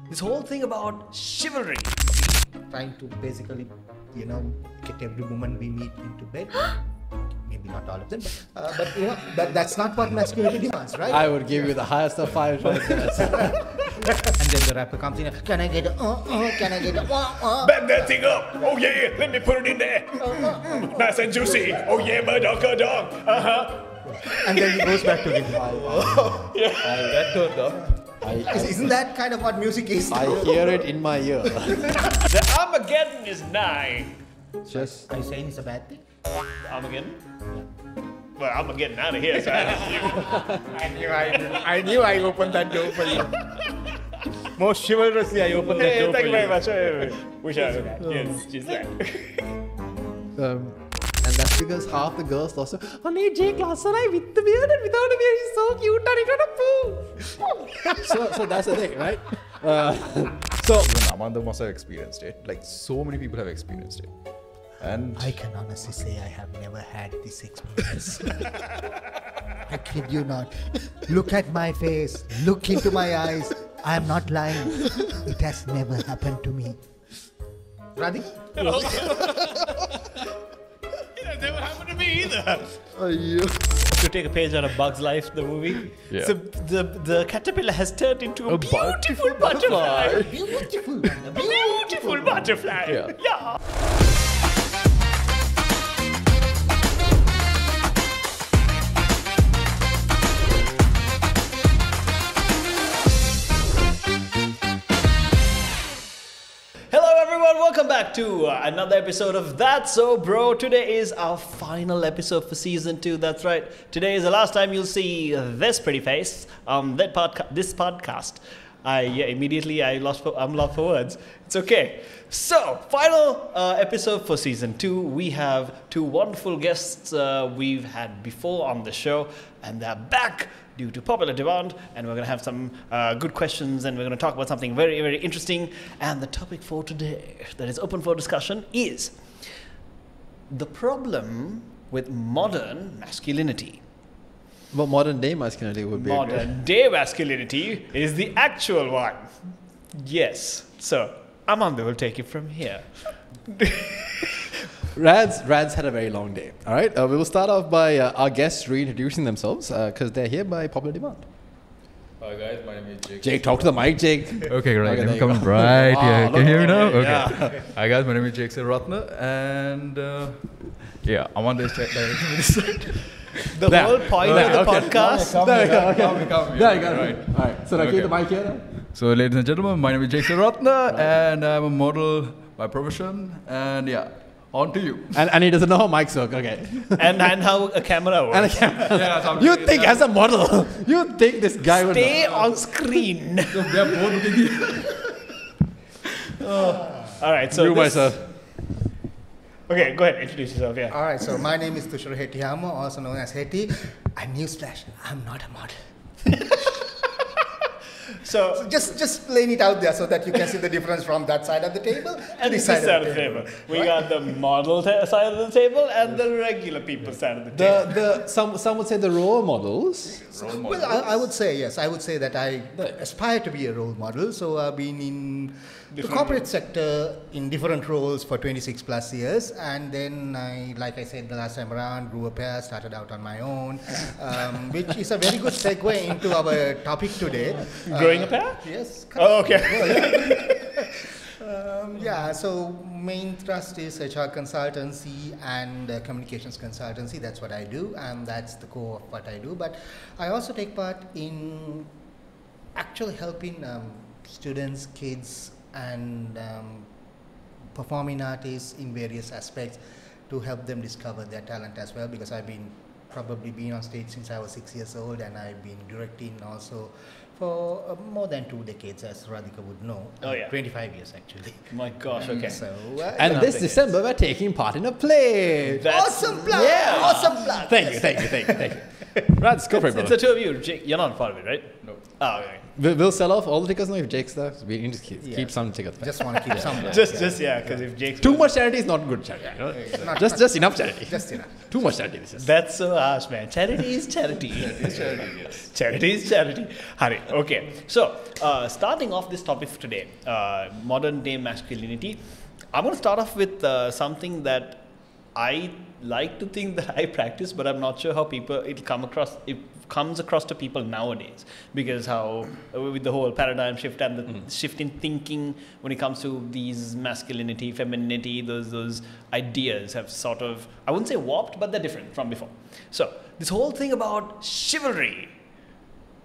This whole thing about chivalry. Trying to basically, get every woman we meet into bed. Maybe not all of them, but that's not what masculinity demands, right? I would give you the highest of 5 points. And then the rapper comes in, can I get a, can I get a, Bend that thing up. Oh yeah, let me put it in there. Nice and juicy. Oh yeah, dog. And then he goes back to it. That turned up. Isn't that kind of what music is? I hear it in my ear. The Armageddon is nigh. Just Are you saying it's a bad thing? Armageddon? Well, I'm getting out of here, so I knew I opened that door for you. Most chivalrously, I opened that door for thank you. you very much. Wish I had. Yes, she's there. and that's because half the girls lost. Oh, nee, Jake Lassarai with the beard and without a beard, he's so cute and he's not a poo. So that's the thing, right? So Amanda must have experienced it. Like so many people have experienced it. And I can honestly say I have never had this experience. I kid you not. Look at my face. Look into my eyes. I am not lying. It has never happened to me. Radhi? It never happened to me either. Yeah. To take a page out of Bug's Life, the movie. Yeah. So the caterpillar has turned into a beautiful butterfly. Beautiful. Beautiful butterfly. Yeah. Hello everyone, welcome back to another episode of That's So Bro. Today is our final episode for season 2. That's right. Today is the last time you'll see this pretty face on this podcast. Immediately I'm lost for words. It's okay. So, final episode for season 2. We have 2 wonderful guests we've had before on the show, and they're back due to popular demand, and we're going to have some good questions, and we're going to talk about something very, very interesting. And the topic for today that is open for discussion is the problem with modern masculinity. Well, modern day masculinity would be. Modern day masculinity is the actual one. Yes. So, Amanda will take it from here. Rad's had a very long day. All right, we will start off by our guests reintroducing themselves because they're here by popular demand. hi guys, my name is Jake. Jake, talk to the mic, Jake. Okay, right. Okay, I'm there coming you go. right here. Can you hear me now? Okay. Yeah. Hi guys, my name is Jake Ratna, and Amanda is directing me this side. The whole point of the podcast. There you go. Okay. Come There you go. Right. All right. So, now keep the mic here. Now. So, ladies and gentlemen, my name is Jake Ratna, and I'm a model by profession. And yeah, on to you. And he doesn't know how mics work. Okay. and how a camera works. And a camera. Yeah, You think as a model, you think this guy would Stay on screen. They're both looking All right. So you myself. Okay, go ahead. Introduce yourself. Yeah. All right, so my name is Tushar Hetiyama, also known as Heti. And newsflash, I'm not a model. So Just laying it out there so that you can see the difference from that side of the table and this side of the table. We got the model side of the table and the regular people side of the table. Some would say the role models. Well, I would say, yes. I would say that I aspire to be a role model. So I've been in the corporate sector in different roles for 26 plus years. And then like I said the last time around, grew up here, started out on my own, which is a very good segue into our topic today. Growing up here? Yes. Oh, okay. Yeah, so main thrust is HR consultancy and communications consultancy. That's what I do, and that's the core of what I do. But I also take part in actually helping students, kids, and performing artists in various aspects to help them discover their talent as well, because I've probably been on stage since I was 6 years old, and I've been directing also for more than 2 decades, as Radhika would know. Oh, yeah. 25 years, actually. My gosh, okay. So, And this December, we're taking part in a play. awesome plug! Yeah. Awesome plug! Thank you. Rad, go for it, It's brother. the two of you. Jake, you're not part of it, right? No. Oh, okay. We'll sell off all the tickets now if Jake's there. We need to keep some tickets. Just want to keep some. Just because if Jake's Too much charity is not good charity. You know? Just enough charity. Just enough. Too much charity. This is. That's so harsh, man. Charity is charity. Charity is charity. Hari. Okay. So, starting off this topic for today, modern day masculinity. I'm going to start off with something that I like to think that I practice, but I'm not sure how it comes across to people nowadays, because how with the whole paradigm shift and the shift in thinking when it comes to these masculinity, femininity, those ideas have sort of, I wouldn't say warped, but they're different from before. So this whole thing about chivalry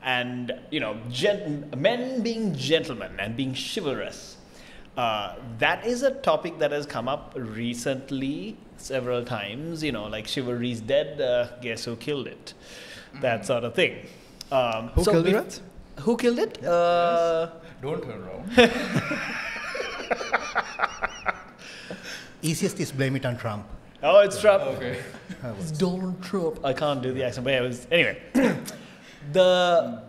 and men being gentlemen and being chivalrous, that is a topic that has come up recently several times. Like chivalry's dead, guess who killed it? That sort of thing. Who killed it? Who killed it? Don't turn around. Easiest is blame it on Trump. Oh, it's Trump. Okay. It's Donald Trump. I can't do the accent, but anyway.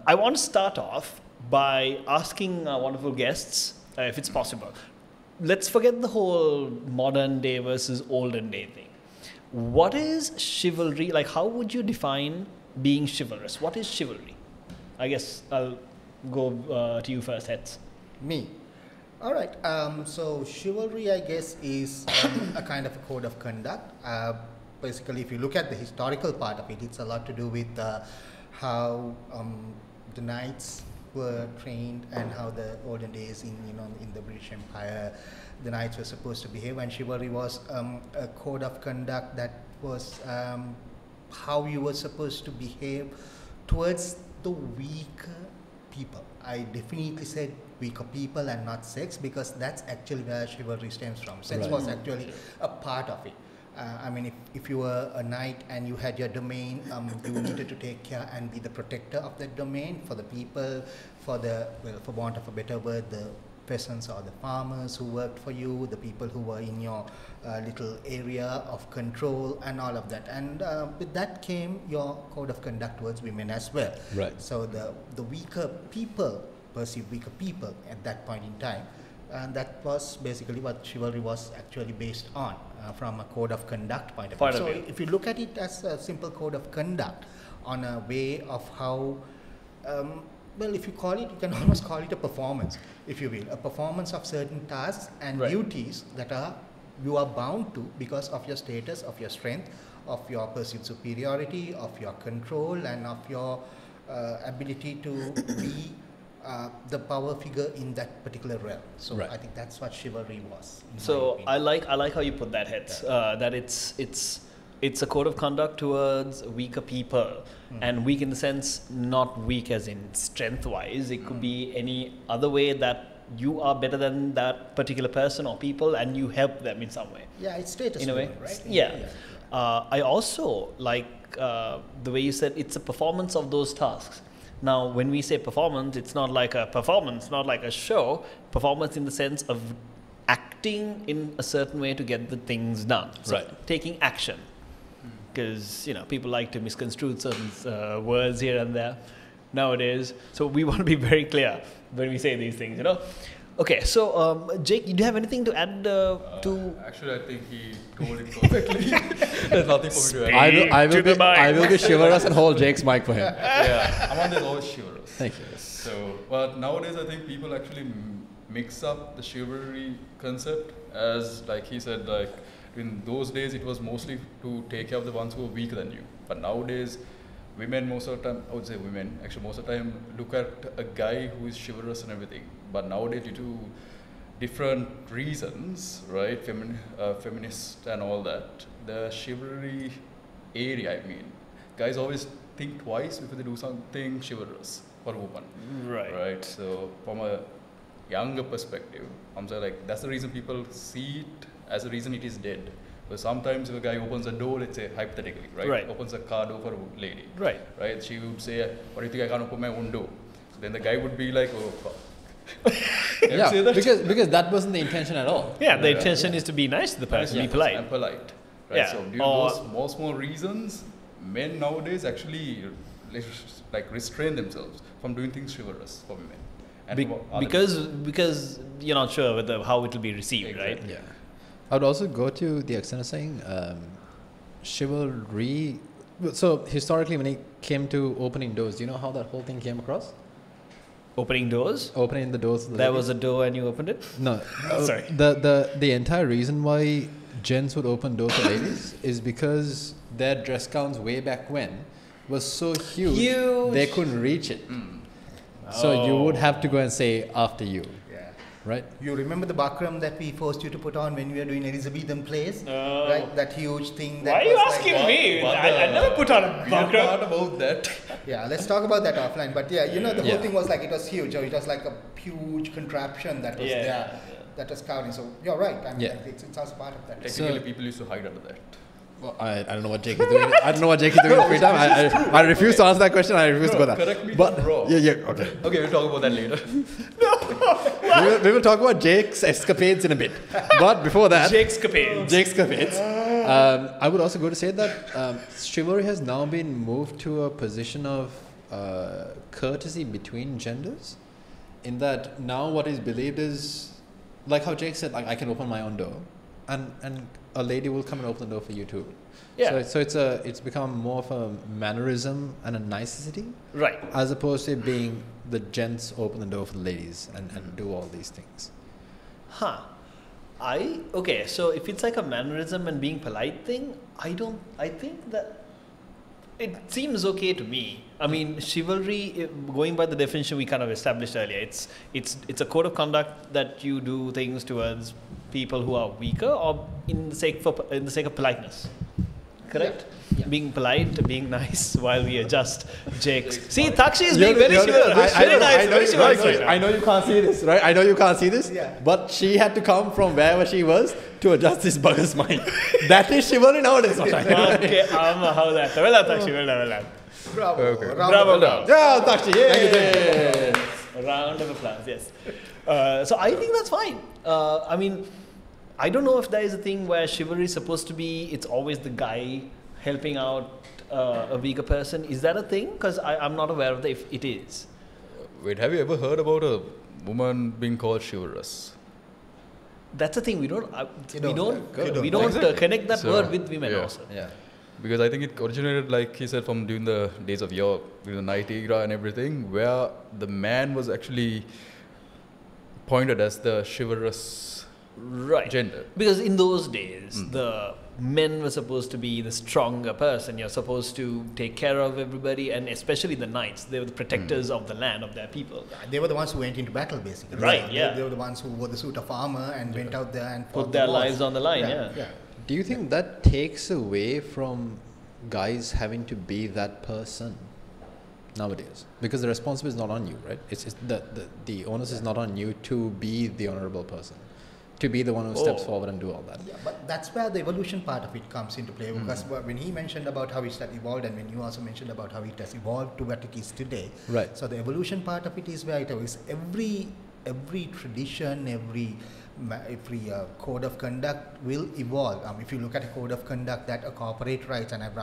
I want to start off by asking our wonderful guests, if it's possible. Let's forget the whole modern day versus olden day thing. What is chivalry? Like, how would you define being chivalrous? What is chivalry? I guess I'll go to you first, Heads. Me. All right. So chivalry, I guess, is a kind of a code of conduct. Basically, if you look at the historical part of it, it's a lot to do with how the knights were trained and how the olden days in the British Empire, the knights were supposed to behave, and chivalry was a code of conduct that was how you were supposed to behave towards the weaker people. I definitely said weaker people and not sex, because that's actually where chivalry stems from. Sex was actually a part of it. I mean, if you were a knight and you had your domain, you needed to take care and be the protector of that domain for the people, for want of a better word, the peasants or the farmers who worked for you, the people who were in your little area of control and all of that. And with that came your code of conduct towards women as well. Right. So the weaker people perceived weaker people at that point in time. And that was basically what chivalry was actually based on, from a code of conduct point of view. So if you look at it as a simple code of conduct on a way of how, if you call it, you can almost call it a performance, if you will, a performance of certain tasks and duties that you are bound to because of your status, of your strength, of your perceived superiority, of your control, and of your ability to be the power figure in that particular realm. So I think that's what chivalry was. So I like how you put that, Heads. That it's a code of conduct towards weaker people, and weak in the sense not weak as in strength wise. It could be any other way that you are better than that particular person or people, and you help them in some way. Yeah, it's status in a way, right? Yeah. I also like the way you said it's a performance of those tasks. Now, when we say performance, it's not like a performance, not like a show. Performance in the sense of acting in a certain way to get the things done. So taking action. Because, people like to misconstrue certain words here and there nowadays. So we want to be very clear when we say these things, Okay, so Jake, do you have anything to add to? Actually, I think he told it perfectly. There's nothing for me to add. I will be chivalrous and hold Jake's mic for him. Yeah, I'm on this always chivalrous. Thank you. So, but nowadays I think people actually mix up the chivalry concept as, like he said, like in those days it was mostly to take care of the ones who were weaker than you. But nowadays, women most of the time, I would say women, actually most of the time look at a guy who is chivalrous and everything. But nowadays due to different reasons, right, feminist and all that, the chivalry area, I mean, guys always think twice before they do something chivalrous for a woman. Right. So from a younger perspective, I'm saying like that's the reason people see it as a reason it is dead. But sometimes if a guy opens a door, let's say hypothetically, right? Opens a car door for a lady. Right. She would say, "What do you think I can't open my own door?" So then the guy would be like, "Oh, fuck." Yeah, because that wasn't the intention at all. Yeah, the intention is to be nice to the person, be polite. And polite. Right. So due to those small reasons, men nowadays actually like restrain themselves from doing things chivalrous for women. And for other Because you're not sure whether how it will be received, right? Exactly. Yeah. I would also go to the extent of saying chivalry. So historically, when it came to opening doors, do you know how that whole thing came across? Opening doors. Opening the doors. There was a door and you opened it. No. Sorry. The entire reason why gents would open doors for ladies is because their dress gowns way back when was so huge. They couldn't reach it. So you would have to go and say after you. Right? You remember the bakram that we forced you to put on when we were doing Elizabethan plays? Right? That huge thing. That Why are you was asking like, me? I never put on a Not bakram. about that. Yeah, let's talk about that offline. But yeah, you know, the Yeah. whole thing was like, it was huge. Or it was like a huge contraption that was there. That was covering. So you're right. I mean, Yeah. it's also part of that. Technically, people used to hide under that. Well, I don't know what Jake is doing. I don't know what Jake is doing in free time. I refuse to answer that question. I refuse to go there. Correct me if But I'm wrong. yeah, okay. Okay, we'll talk about that later. We will talk about Jake's escapades in a bit. But before that, Jake's capades. Jake's escapades. I would also go to say that chivalry has now been moved to a position of courtesy between genders. In that now what is believed is, like how Jake said, like I can open my own door, and a lady will come and open the door for you too. Yeah. So it's become more of a mannerism and a nicety, Right. as opposed to being the gents open the door for the ladies and do all these things. Huh. Okay, so if it's like a mannerism and being polite thing, I think that it seems okay to me. I mean, chivalry, going by the definition we kind of established earlier, it's a code of conduct that you do things towards people who are weaker or in the sake of politeness. Correct? Yeah. Being polite, being nice while we adjust Jake's. See, Takshi is being very chivalrous. Very nice, very chivalrous right now. I know you can't see this, right? I know you can't see this, Yeah. but she had to come from wherever she was to adjust this bugger's mind. That is chivalry nowadays. Okay, how that? Well, Takshi, well. Bravo. Okay. Bravo. Yeah, Takshi, yeah. A round of applause, yes. So I think that's fine. I mean, I don't know if there is a thing where chivalry is supposed to be, it's always the guy helping out a weaker person. Is that a thing? Because I'm not aware of that if it is. Wait, have you ever heard about a woman being called chivalrous? That's a thing. We don't Exactly. connect that So, word with women yeah. also. Yeah. Because I think it originated, like he said, from during the days of Europe, during the night era and everything, where the man was actually pointed as the chivalrous Right. gender. Because in those days, the men were supposed to be the stronger person. You're supposed to take care of everybody, and especially the knights. They were the protectors of the land, of their people. They were the ones who went into battle, basically. Right, yeah. They were the ones who wore the suit of armor and went out there and fought Put the their wars. lives on the line, yeah. Do you think that takes away from guys having to be that person nowadays? Because the responsibility is not on you, right? It's the onus is not on you to be the honorable person, to be the one who steps forward and do all that. Yeah, but that's where the evolution part of it comes into play. Because when he mentioned about how it has evolved, and when you also mentioned about how it has evolved to what it is today. Right. So the evolution part of it is where it is every tradition, every code of conduct will evolve. If you look at a code of conduct that a corporate writes, and I've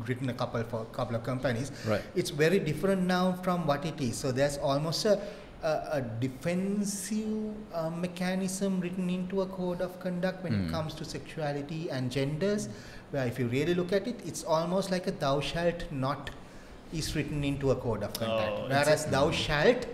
written a couple of companies, Right. it's very different now from what it is. So there's almost a defensive mechanism written into a code of conduct when it comes to sexuality and genders, where if you really look at it, it's almost like a thou shalt not is written into a code of conduct. Whereas thou shalt,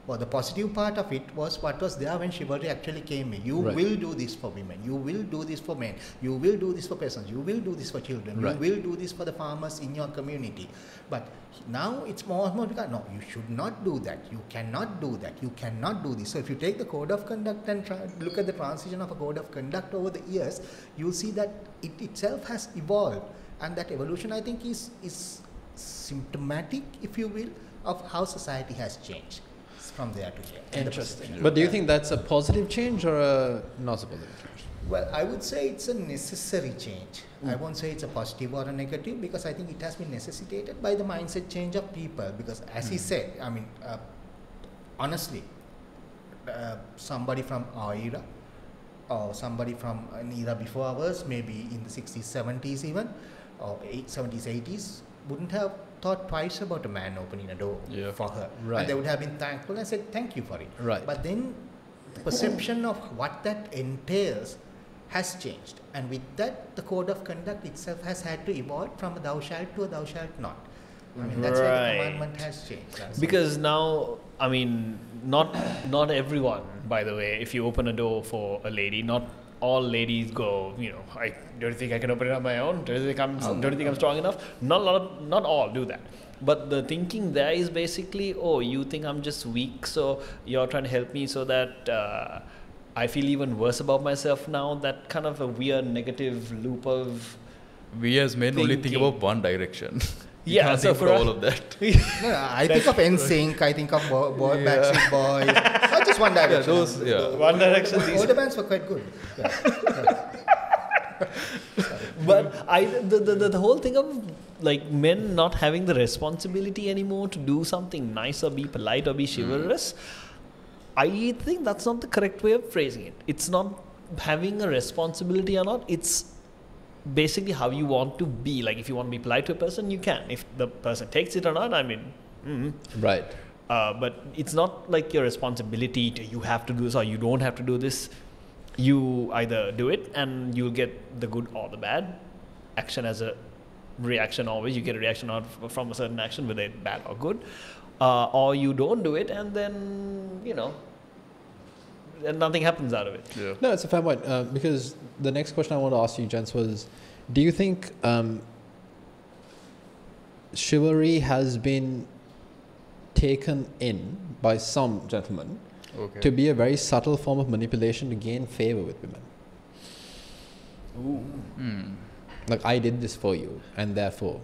or the positive part of it, was what was there when chivalry actually came in. You Right. will do this for women, you will do this for men, you will do this for peasants, you will do this for children, Right. you will do this for the farmers in your community. But now it's more and more because, no, you should not do that, you cannot do that, you cannot do this. So if you take the code of conduct and look at the transition of a code of conduct over the years, you'll see that it itself has evolved. And that evolution, I think, is symptomatic, if you will, of how society has changed from there to here. Interesting. But do you think that's a positive change or a not so positive change? Well, I would say it's a necessary change. I won't say it's a positive or a negative, because I think it has been necessitated by the mindset change of people. Because as he said, I mean, honestly, somebody from our era, or somebody from an era before ours, maybe in the 60s, 70s even, or 70s, 80s, wouldn't have thought twice about a man opening a door for her. Right. And they would have been thankful and said, thank you for it. Right. But then the perception of what that entails has changed. And with that, the code of conduct itself has had to evolve from a thou shalt to a thou shalt not. I mean, that's where the commandment has changed. Because now, I mean, not everyone, by the way, if you open a door for a lady, not all ladies go, you know, I don't think I can open it on my own. Don't you think I'm strong enough? Not all do that. But the thinking there is basically, oh, you think I'm just weak, so you're trying to help me so that I feel even worse about myself now. That kind of a weird negative loop of We as men only think thinking. about one direction. We Yeah, can't so think for for us- all of that. No, I think of NSYNC, I think of Backstreet Boys, not just one direction. One Direction. The older bands were quite good. But the whole thing of like men not having the responsibility anymore to do something nice or be polite or be chivalrous, I think that's not the correct way of phrasing it. It's not having a responsibility or not. It's basically how you want to be. Like if you want to be polite to a person, you can. If the person takes it or not, I mean, Right. but it's not like your responsibility to you have to do this or you don't have to do this. You either do it and you'll get the good or the bad. Action as a reaction always. You get a reaction out from a certain action, whether it's bad or good. Or you don't do it and then, you know, and nothing happens out of it. Yeah. No, it's a fair point. Because the next question I want to ask you, gents, was, do you think chivalry has been taken in by some gentlemen to be a very subtle form of manipulation to gain favor with women? Like, I did this for you, and therefore.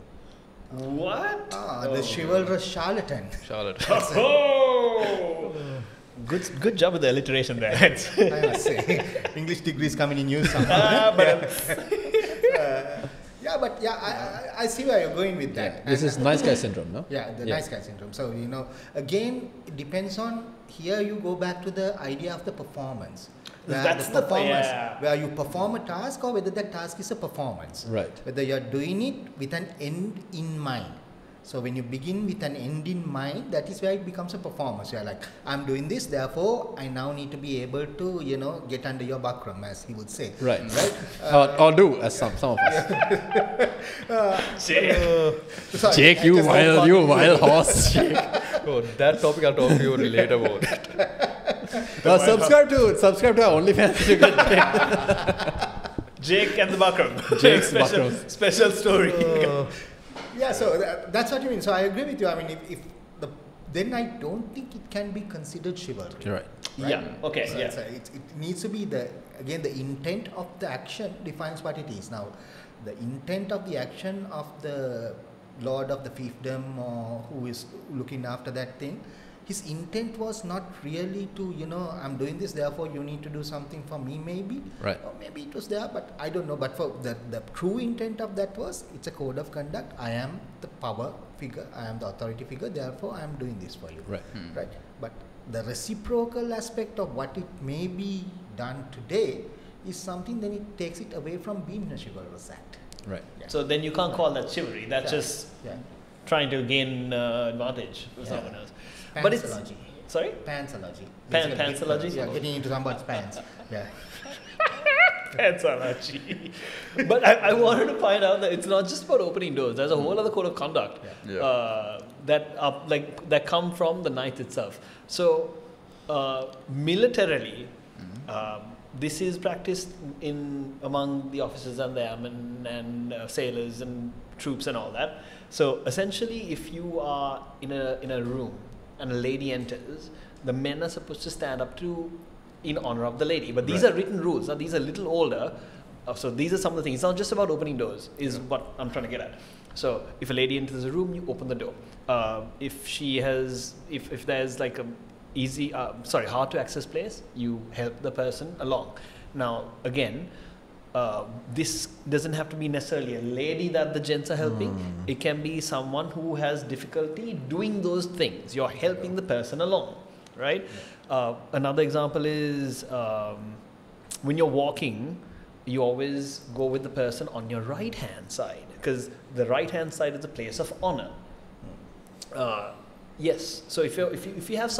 What? The chivalrous charlatan. Charlotte. Oh! Good job with the alliteration there. I must say, English degrees coming in use somehow. I see where you're going with that. This is nice guy syndrome, no? Yeah, the nice guy syndrome. So, you know, again, it depends on, here you go back to the idea of the performance. Where That's the performance, yeah. where you perform a task or whether that task is a performance. Right. Whether you're doing it with an end in mind. So when you begin with an end in mind, that is where it becomes a performance. You're like, I'm doing this, therefore I now need to be able to, you know, get under your buckram, as he would say. Right. Right? Or do, as some of us. Sorry, Jake, I you just- wild horse. Jake. Oh, that topic I'll talk to you later about. Subscribe to our OnlyFans to get Jake and the Buckram. Jake's Buckram. Special story. Yeah, so that's what you mean. So I agree with you. I mean, then I don't think it can be considered chivalry. You're right. Yeah. Okay. So Yeah. it needs to be the intent of the action defines what it is. Now, the intent of the action of the lord of the fiefdom or who is looking after that thing, his intent was not really to, you know, I'm doing this, therefore you need to do something for me, maybe. Right. Or maybe it was there, but I don't know. But for the true intent of that was, it's a code of conduct. I am the power figure, I am the authority figure, therefore I am doing this for you. Right. Right. But the reciprocal aspect of what it may be done today is something, then it takes it away from being a chivalrous act. Right. Yeah. So then you can't call that chivalry. That's just trying to gain advantage for someone else. But it's Pansology. sorry. Pansology. Pansology? Yeah, getting into somebody's pants. Yeah. Pansology. But I wanted to find out that it's not just about opening doors. There's a whole other code of conduct that come from the knight itself. So militarily, this is practiced among the officers and the airmen and sailors and troops and all that. So essentially, if you are in a room and a lady enters, the men are supposed to stand up in honor of the lady. But these are written rules. Now, these are a little older. So these are some of the things. It's not just about opening doors, is what I'm trying to get at. So if a lady enters a room, you open the door. If there's like a hard to access place, you help the person along. Now, again, this doesn't have to be necessarily a lady that the gents are helping. It can be someone who has difficulty doing those things. You're helping the person along, right? Another example is when you're walking, you always go with the person on your right-hand side, because the right-hand side is a place of honor. Yes. So if you have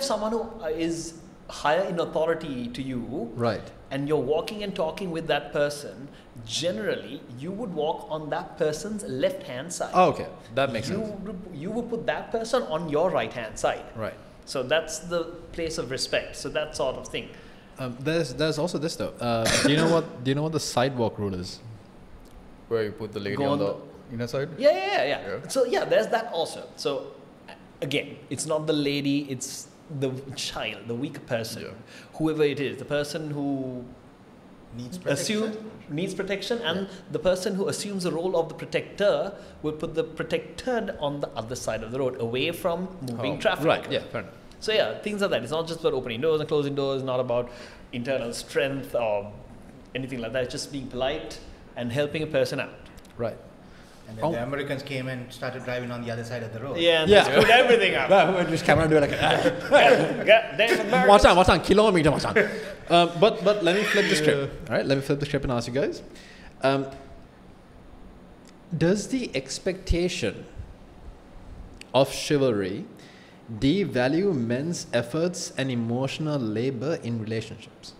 someone who is higher in authority to you, Right. and you're walking and talking with that person, generally you would walk on that person's left hand side. Oh, okay. That makes sense. You would put that person on your right hand side. Right. So that's the place of respect. So that sort of thing. There's also this though. Do you know what the sidewalk rule is? Where you put the lady Go on on the inner side? Yeah. So yeah, there's that also. So again, it's not the lady, it's the child, the weaker person, whoever it is, the person who needs protection, and the person who assumes the role of the protector will put the protected on the other side of the road, away from moving traffic. Right. Yeah. Fair enough. So yeah, things like that. It's not just about opening doors and closing doors. It's not about internal strength or anything like that. It's just being polite and helping a person out. Right. And then the Americans came and started driving on the other side of the road. Yeah, and they screwed everything up. Just camera do it like There's Americans. what's on kilometer what's on. But let me flip the script. All right, let me flip the script and ask you guys. Does the expectation of chivalry devalue men's efforts and emotional labor in relationships?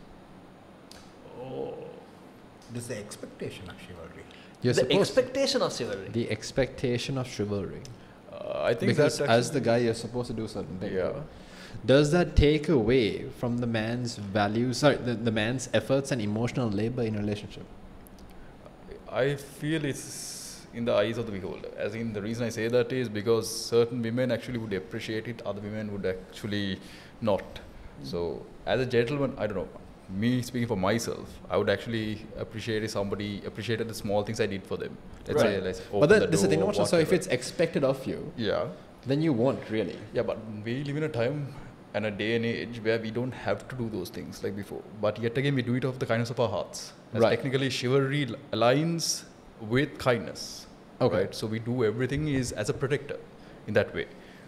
This is the expectation of chivalry. You're The supposed expectation of chivalry. the expectation of chivalry. I think Because that as the guy, you're supposed to do certain things. Yeah. Does that take away from the man's values, the man's efforts and emotional labor in a relationship? I feel it's in the eyes of the beholder. As in, the reason I say that is because certain women actually would appreciate it, other women would actually not. So, as a gentleman, I don't know. Me speaking for myself, I would actually appreciate if somebody appreciated the small things I did for them. Let's say, let's open But then the this is the thing, door, so if whatever. it's expected of you, then you won't really. Yeah, but we live in a time and a day and age where we don't have to do those things like before. But yet again, we do it of the kindness of our hearts. As Right. technically, chivalry aligns with kindness. Okay. Right? So we do everything is as a protector in that way.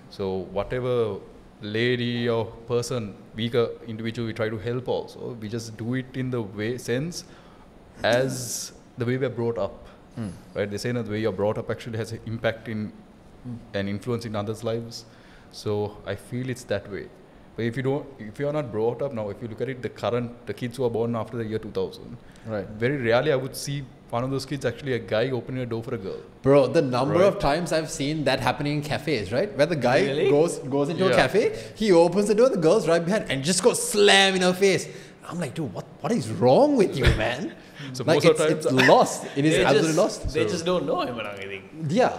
So whatever lady or person, weaker individual we try to help also, we just do it in the way sense as the way we are brought up. Right? They say that the way you're brought up actually has an impact in and influence in others' lives. So I feel it's that way. But if you are not brought up now, if you look at it, the kids who are born after the year 2000, Right. very rarely I would see one of those kids actually a guy opening a door for a girl. Bro, the number Right. of times I've seen that happening in cafes, right? Where the guy Really? goes into a Yeah. cafe, he opens the door, the girl's right behind, and just goes slam in her face. I'm like, dude, what is wrong with you, man? So Like, most of the it's times, lost. It is absolutely lost. They just don't know him, I think. Yeah.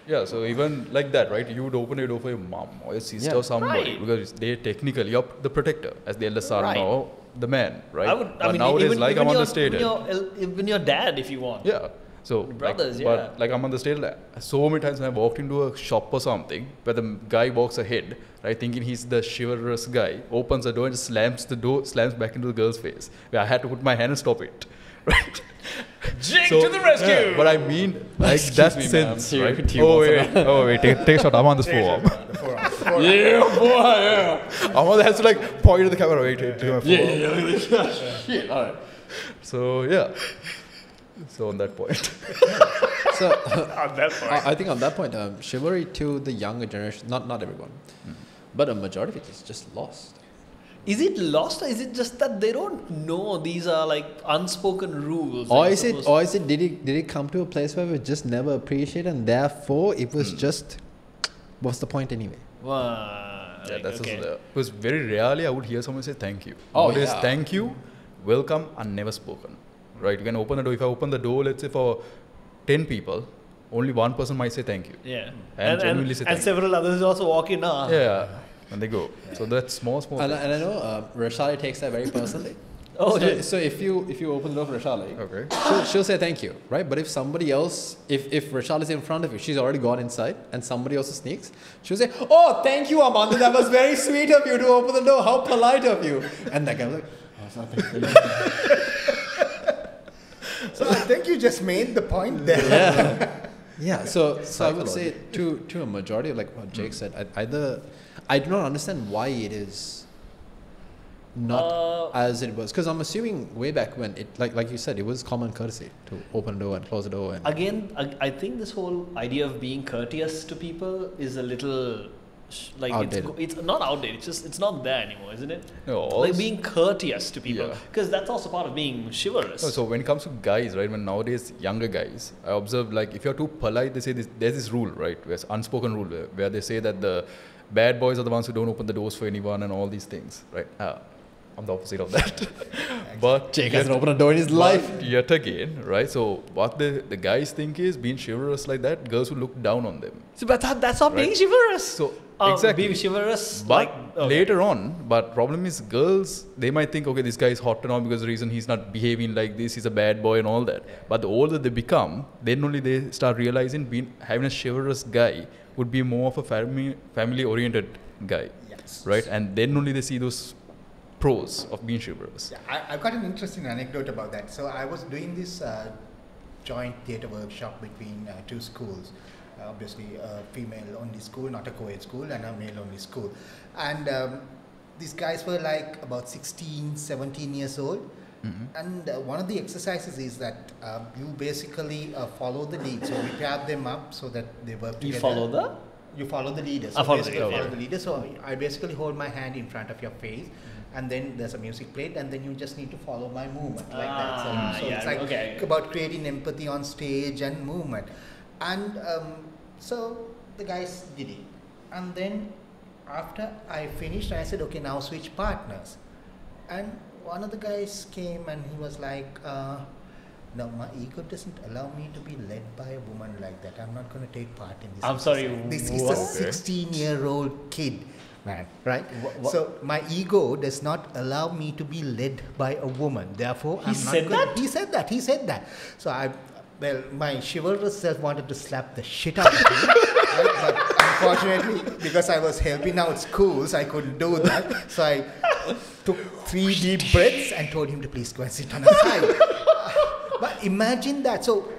yeah, so even like that, right? You would open a door for your mom or your sister Yeah. or somebody Right. because they technically, you're the protector as the eldest son Right. or the man, right? I mean, nowadays, even, like even I'm on your, the stage. even your dad, if you want. Yeah. So, Brothers, like, yeah. But like I'm on the stage, like, so many times when I walked into a shop or something, where the guy walks ahead, right, thinking he's the chivalrous guy, opens the door and just slams back into the girl's face. Where I had to put my hand and stop it, right? Jake to the rescue! Yeah, but I mean, like that me, ma'am. sense, Here right? with you, Oh wait, take a shot. I'm on this forearm. Yeah, boy, yeah. I'm on the has to like point at the camera. Wait, take my forearm. Shit, all right. So yeah. So on that point. So, On that part. I think on that point, chivalry to the younger generation, not everyone, but a majority of it is just lost. Is it lost, or is it just that they don't know these are like unspoken rules? Or that is you're it, supposed did it come to a place where we just never appreciate, and therefore it was just, what's the point anyway? Wow, Yeah, like, that's okay. also there. Because very rarely I would hear someone say thank you. Oh, Nowadays, yeah. thank you, welcome, are never spoken. Right? You can open the door. If I open the door, let's say for 10 people, only one person might say thank you. Yeah. And genuinely say and thank you. several others also walk in. Yeah. And they go. So that's small And, things. and I know Rashali takes that very personally. Oh, so if you open the door for Rashali, Okay. she'll say thank you, right? But if somebody else, if Rashali is in front of you, she's already gone inside, and somebody else sneaks, she'll say, "Oh, thank you, Amanda. That was very sweet of you to open the door. How polite of you." And that guy was like, "Oh, it's not thank you." So I think you just made the point there. Yeah. Yeah. So I would say to a majority of like what Jake said, I do not understand why it is not as it was? Because I'm assuming way back when it, like you said, it was common courtesy to open a door and close a door. And Again, I think this whole idea of being courteous to people is a little like outdated. it's not outdated. It's just it's not there anymore, isn't it? No, Like also- being courteous to people, Yeah. because that's also part of being chivalrous. No, so when it comes to guys, right, when nowadays younger guys, I observe like if you're too polite, they say this, there's this rule, right, there's unspoken rule where they say that the bad boys are the ones who don't open the doors for anyone and all these things, right? I'm the opposite of that. But Jake hasn't opened a door in his life. Yet again, right? So what the guys think is being chivalrous like that, girls will look down on them. So, but that's not being Right. chivalrous. So exactly. Being chivalrous, But like okay. later on, but problem is girls, they might think, okay, this guy is hot and all because the reason he's not behaving like this, he's a bad boy and all that. But the older they become, then only they start realizing having a chivalrous guy would be more of a family-oriented guy, Yes. right? And then only they see those pros of being chivalrous. Yeah, I've got an interesting anecdote about that. So I was doing this joint theatre workshop between two schools. Obviously, a female-only school, not a co-ed school, and a male-only school. And these guys were like about 16, 17 years old. Mm-hmm. And one of the exercises is that you basically follow the lead. So we pair them up so that they work together. You follow the. You follow the leader. I follow the basically leader, follow yeah. the leader. So I basically hold my hand in front of your face, and then there's a music played, and then you just need to follow my movement like that. So yeah, it's like okay. about creating empathy on stage and movement. And so the guys did it. And then after I finished, I said, okay, now switch partners. And one of the guys came and he was like, no, my ego doesn't allow me to be led by a woman like that. I'm not going to take part in this. I'm sorry, This is what? a 16-year-old kid, man, right? Wha- So my ego does not allow me to be led by a woman. Therefore, He I'm said not that? He said that. He said that. So my chivalrous self wanted to slap the shit out of him. Right? But unfortunately, because I was helping out schools, I couldn't do that. So I took 3 deep breaths and told him to please go and sit on the side. But imagine that. So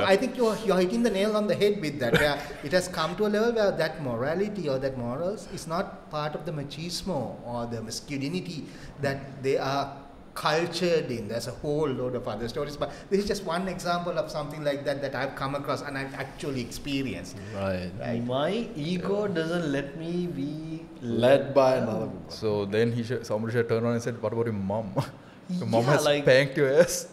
I think you're hitting the nail on the head with that. Where it has come to a level where that morality or that morals is not part of the machismo or the masculinity that they are cultured in. There's a whole load of other stories, but this is just one example of something like that I've come across and I've actually experienced. Right. Right. My ego doesn't let me be Led by another woman. So then somebody should turn around and said, what about your mom? Your mom Yeah, has like- spanked your ass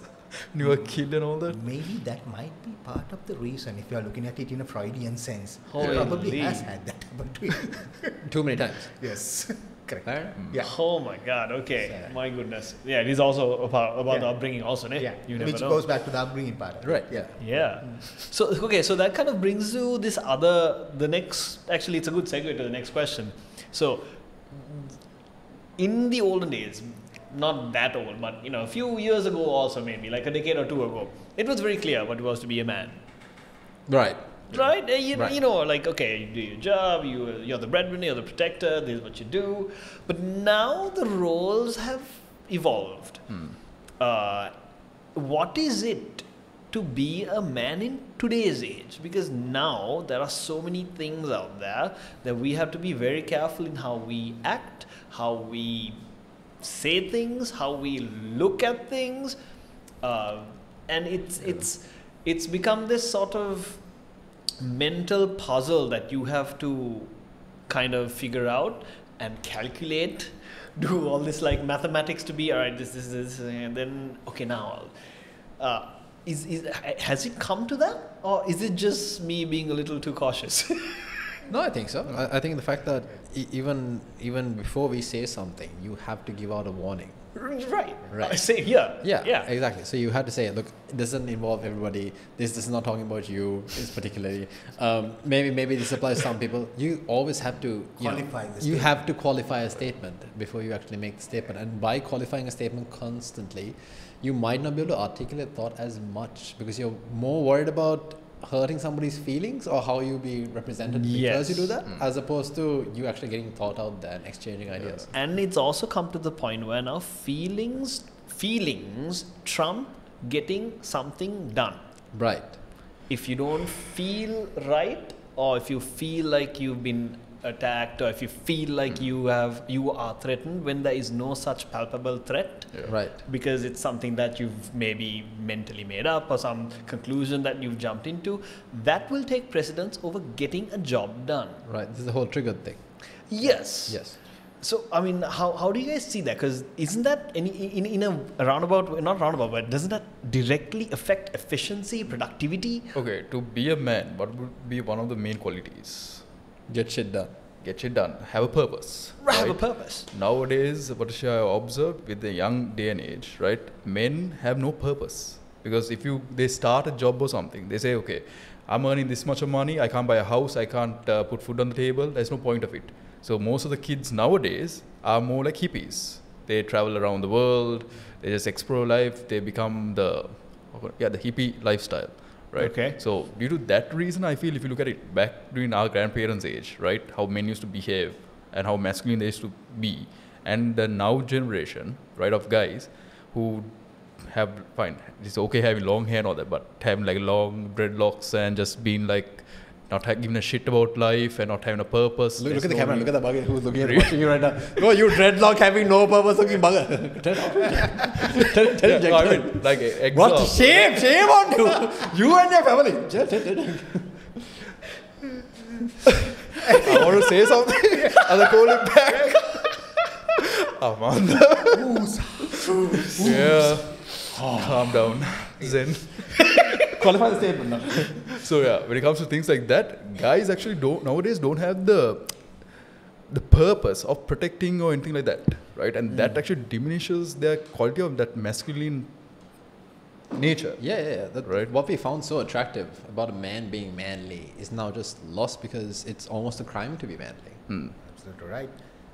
when you were a kid and all that? Maybe that might be part of the reason if you're looking at it in a Freudian sense. Holy. He probably has had that happen to him. Too many times. Yes, correct. Right? Yeah. Oh my God! Okay, So- my goodness. Yeah, it is also about the Yeah. upbringing, also, ne? Yeah, You never which know. goes back to the upbringing part. Right, yeah. Yeah. So okay, so that kind of brings you the next. Actually, it's a good segue to the next question. So, in the olden days, not that old, but a few years ago, also maybe like a decade or two ago, it was very clear what it was to be a man. Right. Right? Right. Like, okay, you do your job, you're the breadwinner, you're the protector, this is what you do. But now the roles have evolved. What is it to be a man in today's age? Because now there are so many things out there that we have to be very careful in how we act, how we say things, how we look at things. And it's become this sort of mental puzzle that you have to kind of figure out and calculate, do all this like mathematics to be all right, this, and then okay, now has it come to that, or is it just me being a little too cautious? No, I think so. I think the fact that even before we say something, you have to give out a warning. Right. Right. Same here. Yeah, exactly. So you had to say, look, it doesn't involve everybody. This is not talking about you. It's particularly. Maybe this applies to some people. You always have to Qualify the You statement. have to qualify a statement before you actually make the statement. And by qualifying a statement constantly, you might not be able to articulate thought as much because you're more worried about hurting somebody's feelings or how you be represented because you do that, as opposed to you actually getting thought out there and exchanging ideas. And it's also come to the point where now feelings trump getting something done. Right. If you don't feel right, or if you feel like you've been attacked, or if you feel like you are threatened when there is no such palpable threat, Right. because it's something that you've maybe mentally made up or some conclusion that you've jumped into, that will take precedence over getting a job done. Right. This is the whole triggered thing. Yes. Yes. So, I mean, how do you guys see that? Because isn't that in a roundabout, not roundabout, but doesn't that directly affect efficiency, productivity? Okay, to be a man, what would be one of the main qualities? Get shit done. Get shit done. Have a purpose. Have a right? purpose. Nowadays, what I observed with the young day and age, right? Men have no purpose. Because if they start a job or something, they say, okay, I'm earning this much of money, I can't buy a house, I can't put food on the table, there's no point of it. So most of the kids nowadays are more like hippies. They travel around the world, they just explore life, they become the hippie lifestyle, right? Okay. So due to that reason, I feel if you look at it back during our grandparents' age, right, how men used to behave and how masculine they used to be, and the now generation, right, of guys who have, fine, it's okay having long hair and all that, but having like long dreadlocks and just being like, not giving a shit about life and not having a purpose. Look There's at the no camera. real- Look at the bugger who's looking at watching you right now. Oh, you dreadlock having no purpose looking bugger. Tell him, No, I Jack. mean, like What? example. Shame on you. You and your family. I want to say something and I call it back. Amanda. Yeah. Calm down. Zen. Qualify the statement now. So yeah, when it comes to things like that, guys actually nowadays don't have the purpose of protecting or anything like that, right? And that actually diminishes their quality of that masculine nature. Yeah. Right. What we found so attractive about a man being manly is now just lost because it's almost a crime to be manly. Absolutely right.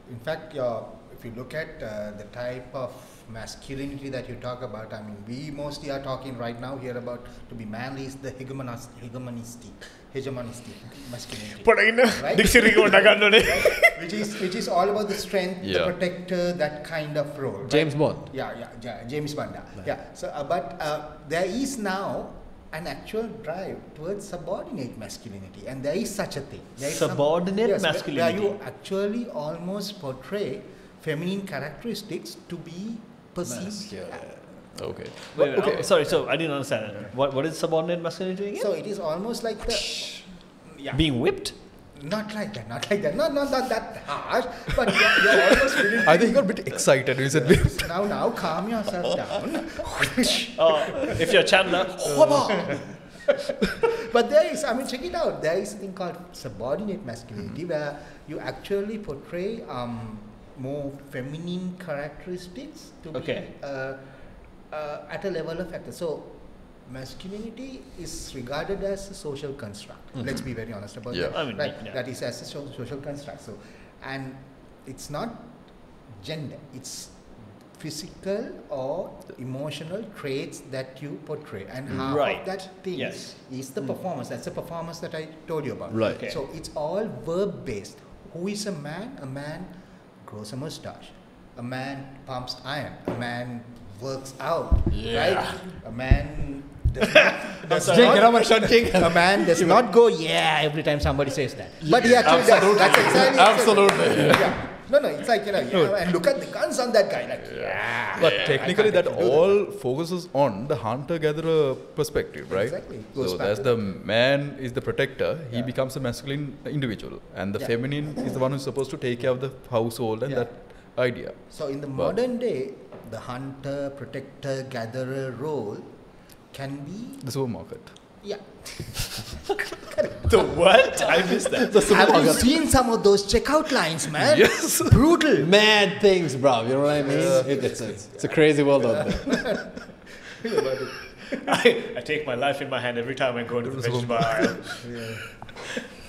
In fact, if you look at the type of masculinity that you talk about, I mean, we mostly are talking right now here about to be manly is the hegemonistic masculinity. Right? which is all about the strength, the protector, that kind of role. Right? James Bond. Yeah, James Bond. Yeah. So, but there is now an actual drive towards subordinate masculinity, and there is such a thing. There is Subordinate masculinity. where you actually almost portray feminine characteristics to be perceived. Okay. Wait, Okay. sorry, so I didn't understand it. What is subordinate masculinity again? So it is almost like the Being whipped? not like that, not that harsh, but you're almost willing I think you got a bit excited when you said to now calm yourself down. If you're Chandler, But there is, I mean, check it out. There is a thing called subordinate masculinity where you actually portray more feminine characteristics to be at a level of actor. So masculinity is regarded as a social construct. Let's be very honest about that. I mean, right? That is as a social construct. So, and it's not gender. It's physical or emotional traits that you portray, and half of that thing is the performance. That's the performance that I told you about. Right. Okay. So it's all verb based. Who is a man? A man grows a mustache. A man pumps iron. A man works out. Right? A man does not, a man does not go every time somebody says that. But he actually does. That's exactly. Absolutely. Yeah. No, it's like, and look at the guns on that guy. Like, But technically that all focuses on the hunter-gatherer perspective, right? Exactly. So that's the man is the protector, he becomes a masculine individual, and the feminine is the one who's supposed to take care of the household and that idea. So in the modern day, the hunter, protector, gatherer role can be... The supermarket. Yeah. the what? I missed that. Have you seen some of those checkout lines, man? Yes. Brutal. Mad things, bro. You know what I mean? It's a crazy world out there. I take my life in my hand every time I go to the vegetable aisle.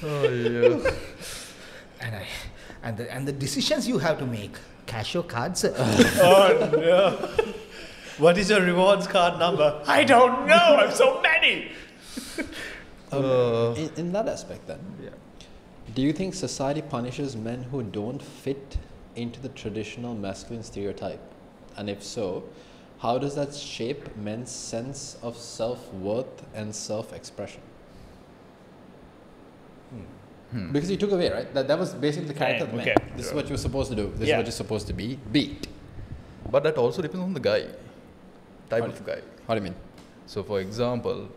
Oh yeah. And the decisions you have to make. Cash your cards. Oh no. What is your rewards card number? I don't know. I'm so many. In that aspect, then, do you think society punishes men who don't fit into the traditional masculine stereotype? And if so, how does that shape men's sense of self-worth and self-expression? Because you took away, right? That was basically the character of the man. Okay. This is what you're supposed to do. This is Yeah. what you're supposed to be. Beat. But that also depends on the guy, type How of guy. How do you mean? So, for example,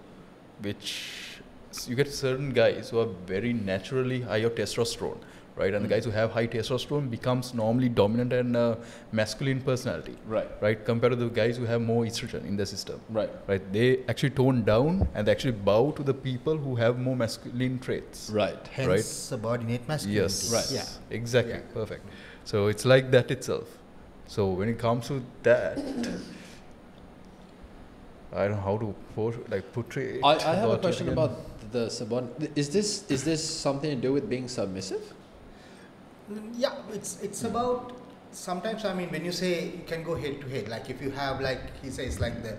you get certain guys who are very naturally high of testosterone, right? And the guys who have high testosterone becomes normally dominant and masculine personality, Right. right? Compared to the guys who have more estrogen in their system, Right. right? They actually tone down and they actually bow to the people who have more masculine traits. Right. Hence, Right. subordinate masculinity. Yes. Right. Yeah. Exactly. Yeah. Perfect. So it's like that itself. So when it comes to that, I don't know how to portray it. I have a about it question again. about the subordinate. Is this something to do with being submissive? Yeah, it's about sometimes. I mean, when you say you can go head to head, like if you have, like he says, like the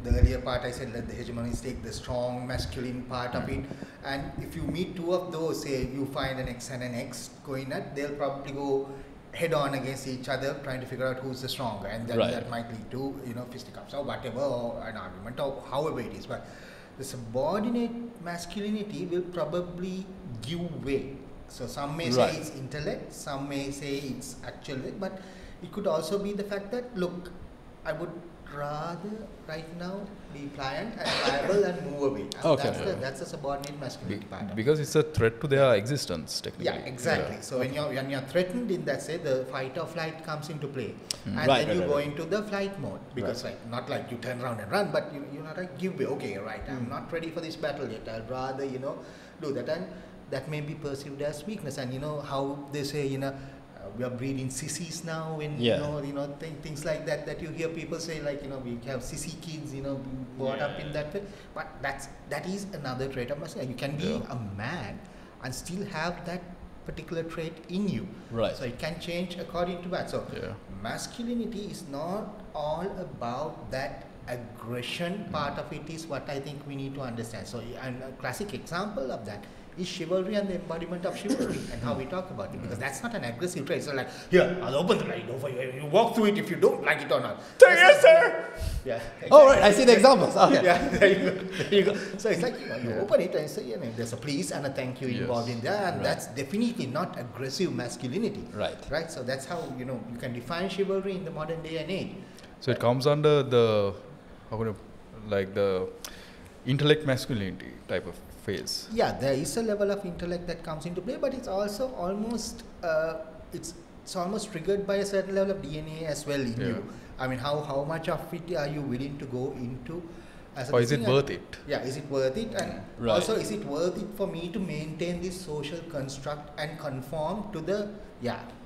earlier part I said, let the hegemonies take the strong masculine part of it, and if you meet two of those, say you find an X and an X going at, they'll probably go head on against each other, trying to figure out who's the stronger, and then Right. that might lead to fisticuffs or whatever, or an argument or however it is. But the subordinate masculinity will probably give way. So some may Right. say it's intellect, some may say it's actual, but it could also be the fact that, look, I would rather right now be pliant and pliable and move away. And Okay. that's the subordinate masculinity part. of it. Because it's a threat to their existence, technically. Yeah, exactly. So when you're threatened in that, say, the fight or flight comes into play, and Right, then you right, go right. into the flight mode, because not like you turn around and run, but you're not like, give way. Okay, right, I'm not ready for this battle yet. I'd rather do that, and that may be perceived as weakness. And how they say we are breeding sissies now, and Yeah. things like that you hear people say, like we have sissy kids, brought up in that way. But that is another trait of masculinity. You can be Yeah. a man and still have that particular trait in you. Right. So it can change according to that. So Yeah. masculinity is not all about that aggression part of it, is what I think we need to understand. So and a classic example of that is chivalry and the embodiment of chivalry and how we talk about it, because that's not an aggressive trait. So like, here, I'll open the light door for you. You walk through it if you don't like it or not. Yes, sir. Yeah. Exactly. Oh, right. I see the examples. Okay. Yeah, there you go. So it's like you open it and say, there's a please and a thank you Yes. involved in that, and Right. that's definitely not aggressive masculinity. Right. Right. So that's how you can define chivalry in the modern day and age. So it comes under the the intellect masculinity type of phase. Yeah, there is a level of intellect that comes into play, but it's also almost it's almost triggered by a certain level of DNA as well in you. I mean, how much of it are you willing to go into? Or is it worth it? Yeah, is it worth it? And Right. also, is it worth it for me to maintain this social construct and conform to the,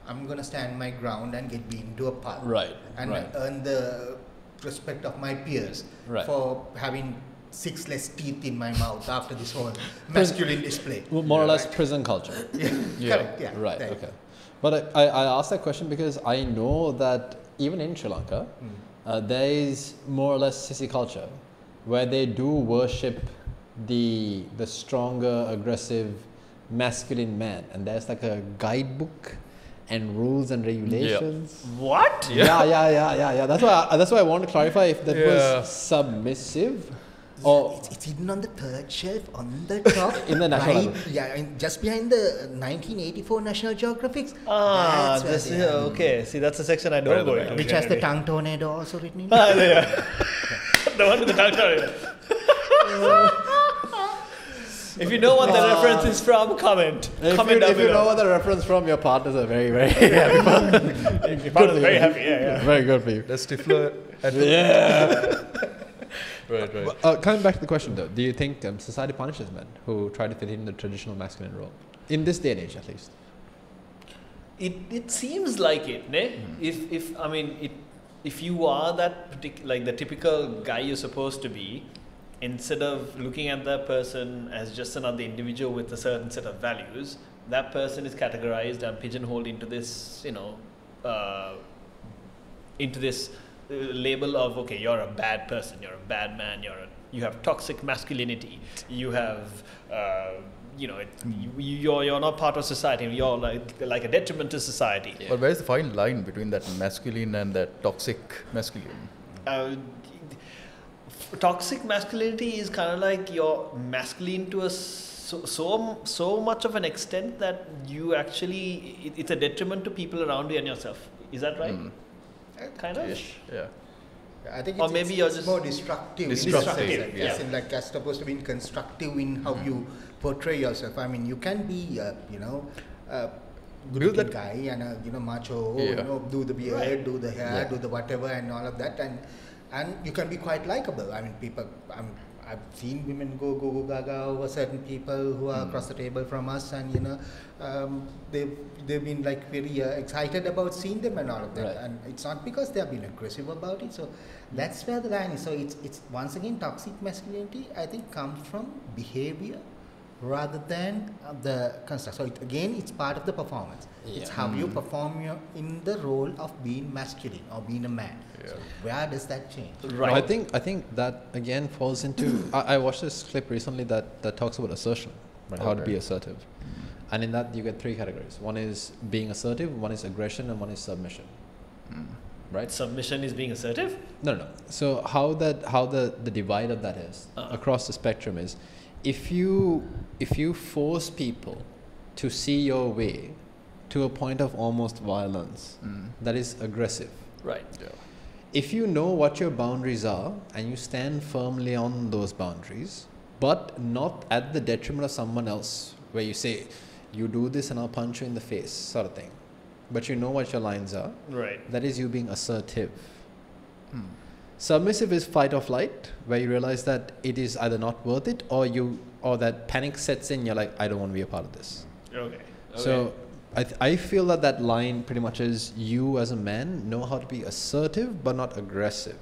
I'm going to stand my ground and get beaten to a pulp. Right. And Right. earn the respect of my peers Right. for having 6 less teeth in my mouth after this whole masculine display. Well, more or less prison culture. Yeah, Yeah. correct. Yeah, Right. there you Okay. But I asked that question because I know that even in Sri Lanka, there is more or less sissy culture, where they do worship the stronger, aggressive, masculine man, and there's like a guidebook and rules and regulations. What? Yeah. That's why I want to clarify if that Yeah. was submissive Yeah, or it's hidden on the third shelf on the top. In the National right, Library. yeah, and just behind the 1984 National Geographics. Ah, That's where this they is are. okay. See, that's the section I don't Right, go right. into. Which has the generally. tongue tornado also written in it. Ah, yeah. The one with the tongue tornado. If you know what the reference is from, comment. Comment down if you know below. what the reference from, your partners are very, very happy. Your partner's very happy. Yeah. Very good for you. The Stifler. Yeah. Right. Coming back to the question though, do you think society punishes men who try to fit in the traditional masculine role? In this day and age, at least. It seems like it, ne? If you are that like the typical guy you're supposed to be, instead of looking at that person as just another individual with a certain set of values, that person is categorized and pigeonholed into this, label of, okay, you're a bad person, you're a bad man, you have toxic masculinity, you have, you're not part of society, you're like a detriment to society. But where's the fine line between that masculine and that toxic masculine? Toxic masculinity is kind of like you're masculine to a So much of an extent that you actually it's a detriment to people around you and yourself. Is that right? Kind of. Yeah. I think Or it's, maybe it's, you're it's just more destructive. Destructive, As in like as opposed to being constructive in how you portray yourself. I mean, you can be, good-looking guy and a macho. Do the beard, do the hair, do the whatever, and all of that, and you can be quite likable. I mean, people. I've seen women go gaga over certain people who are across the table from us, and they've been like very excited about seeing them and all of that. And it's not because they have been aggressive about it. So that's where the line is. So it's once again toxic masculinity. I think comes from behavior rather than the construct. So it's part of the performance. It's how you perform in the role of being masculine or being a man. So where does that change? Right. I think that again falls into. I watched this clip recently that talks about assertion, right? How to be assertive, and in that you get 3 categories. One is being assertive, one is aggression, and one is submission. Right. Submission is being assertive? No. So how the divide of that is across the spectrum is, if you force people to see your way to a point of almost violence, that is aggressive. Right. Yeah. If you know what your boundaries are and you stand firmly on those boundaries, but not at the detriment of someone else, where you say, you do this and I'll punch you in the face, sort of thing. But you know what your lines are. Right. That is you being assertive. Submissive is fight or flight, where you realize that it is either not worth it, or that panic sets in. You're like, I don't want to be a part of this. Okay. So I feel that line pretty much is, you as a man know how to be assertive but not aggressive.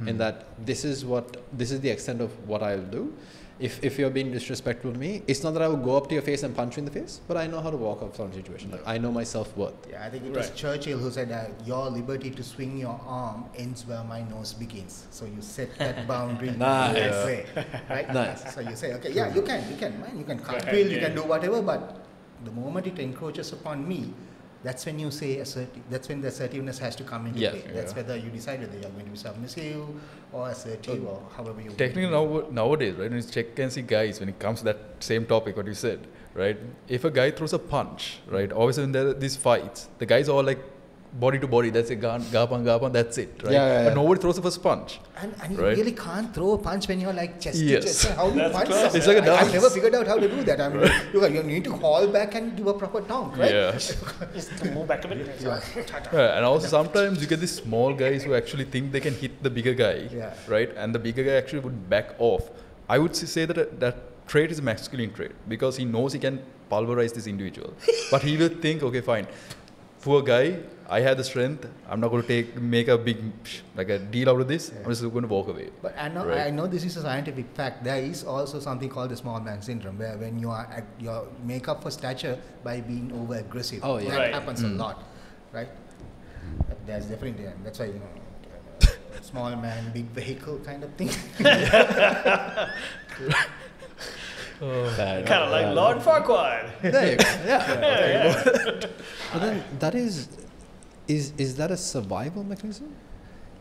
In that this is the extent of what I'll do. If you're being disrespectful to me, it's not that I will go up to your face and punch you in the face, but I know how to walk out from a situation. Like, I know my self-worth. Yeah, I think it was Churchill who said, your liberty to swing your arm ends where my nose begins. So you set that boundary Nice. that way, right? Nice. So you say, okay, you can cartwheel, you can do whatever, but the moment it encroaches upon me, that's when you say assertive. That's when the assertiveness has to come into play. That's whether you decide whether you're going to be submissive or assertive or however you. Technically nowadays, right, when you check and see guys, when it comes to that same topic, what you said, right? If a guy throws a punch, right, always when there are these fights, the guys are all like body to body. That's it, gapan, that's it, right? But nobody throws the first punch. And you really can't throw a punch when you're like chest to chest. How do you punch? It's like a dance. I've never figured out how to do that. I mean, you need to haul back and do a proper donk, right? Yeah. Just move back a bit. And also sometimes you get these small guys who actually think they can hit the bigger guy, right? And the bigger guy actually would back off. I would say that that trait is a masculine trait, because he knows he can pulverize this individual. But he will think, okay, fine, poor guy, I have the strength. I'm not going to make a big a deal out of this. I'm just going to walk away. But I know this is a scientific fact. There is also something called the small man syndrome, where when you make up for stature by being over aggressive. Oh yeah, that happens a lot, right? There's definitely, that's why small man, big vehicle kind of thing. Kind of like Lord Farquaad. There you go. Yeah. But then that is that a survival mechanism?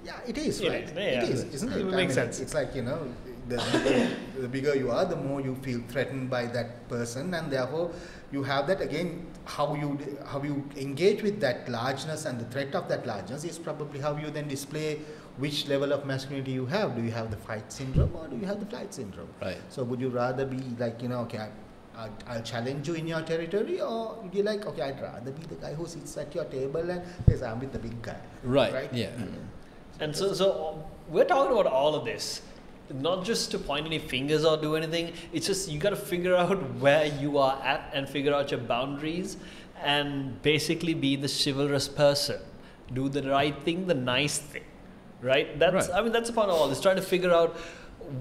Yeah, it is, right? It is, isn't it? It makes sense. It's like, the bigger you are, the more you feel threatened by that person, and therefore you have that again. How you engage with that largeness and the threat of that largeness is probably how you then display which level of masculinity you have. Do you have the fight syndrome or do you have the flight syndrome? Right. So would you rather be like, okay, I'll challenge you in your territory, or would you like, okay, I'd rather be the guy who sits at your table and says, I'm with the big guy. Right. Yeah. And so we're talking about all of this, not just to point any fingers or do anything. It's just you got to figure out where you are at and figure out your boundaries and basically be the chivalrous person. Do the right thing, the nice thing, right? That's a part of all this, trying to figure out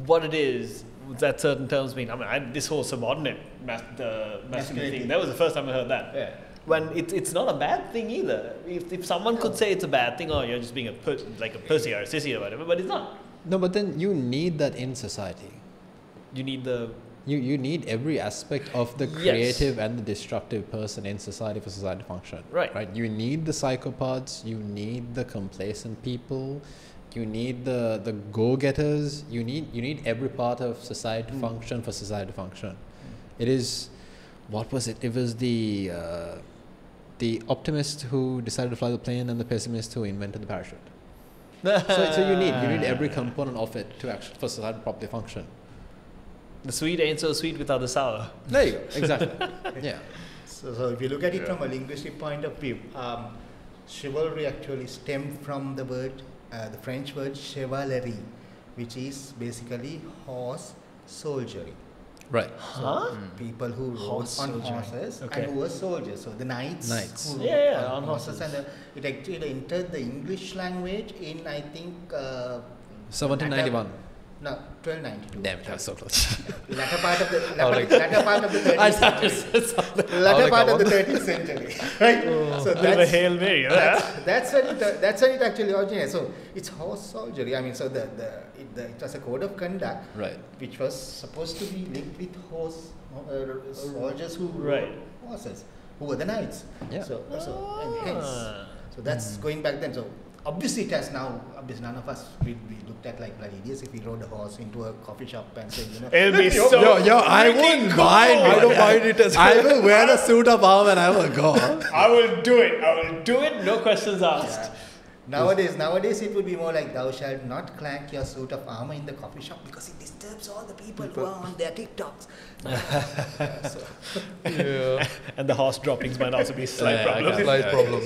what it is that certain terms mean. I mean, this whole subordinate masculinity thing, that was the first time I heard that. Yeah. When it's not a bad thing either. If someone could say it's a bad thing, or you're just being a pussy or a sissy or whatever, but it's not. No, but then you need that in society. You need the... You need every aspect of the creative and the destructive person in society for society to function. Right. You need the psychopaths. You need the complacent people. You need the go-getters. You need every part of society to function for society to function. It is, what was it? It was the optimist who decided to fly the plane and the pessimist who invented the parachute. So you need every component of it to actually for society to properly function. The sweet ain't so sweet without the sour. There you go. Exactly. Yeah. So if you look at it from a linguistic point of view, chivalry actually stemmed from the word, the French word chevalerie, which is basically horse soldiery. Right. Huh? People who rode Horse on soldiery. horses Okay. and who were soldiers. So the knights. Knights. Who rode Yeah, on on horses. horses. And it actually entered the English language in, I think, 1791. No, 1292. Damn it, I was so close. Latter part of the like- latter part of the 13th century. Latter like part a of the one. 13th century, right? So Bit of a Hail Mary. that's when it actually originated. So it's horse soldiery. I mean, so it was a code of conduct, Right. which was supposed to be linked with soldiers who Right. rode horses, who were the knights. Yeah. So and hence, so that's going back then. So obviously it has now. Obviously none of us we looked at like bloody idiots if we rode a horse into a coffee shop and said, It'll be so. I wouldn't mind. I don't mind it as I will wear a suit of armor and I will go. I will do it. I will do it. No questions asked. Nowadays it would be more like thou shalt not clank your suit of armor in the coffee shop because it disturbs all the people who are on their TikToks. Yeah. And the horse droppings might also be a slight Yeah, problem. okay. Slight problem.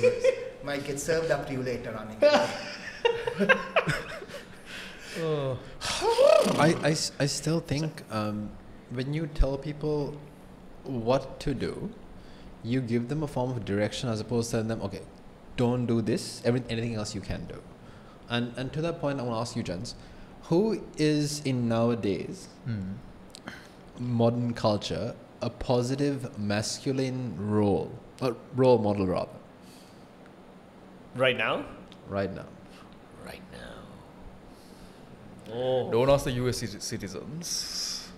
Might get served up to you later on. I still think when you tell people what to do, you give them a form of direction as opposed to telling them, okay, don't do this, anything else you can do. And to that point, I want to ask you, gents, who is in nowadays modern culture a positive masculine role model rather, Right now? right now? Right now. Oh. Don't ask the US citizens.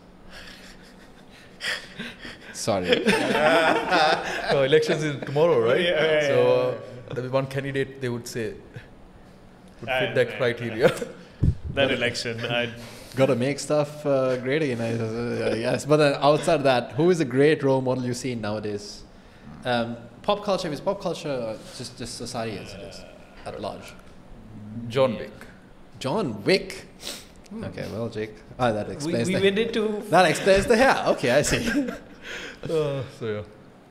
Sorry. Elections is tomorrow, right? Yeah. So there will be one candidate they would say would fit that criteria. That election. Got to make stuff great again, yes. But then outside that, who is a great role model you see nowadays? Pop culture, is pop culture just society as it is at large? John Wick. John Wick. Okay, well, Jake, that we explains went into. that explains the hair. Okay, I see. So yeah.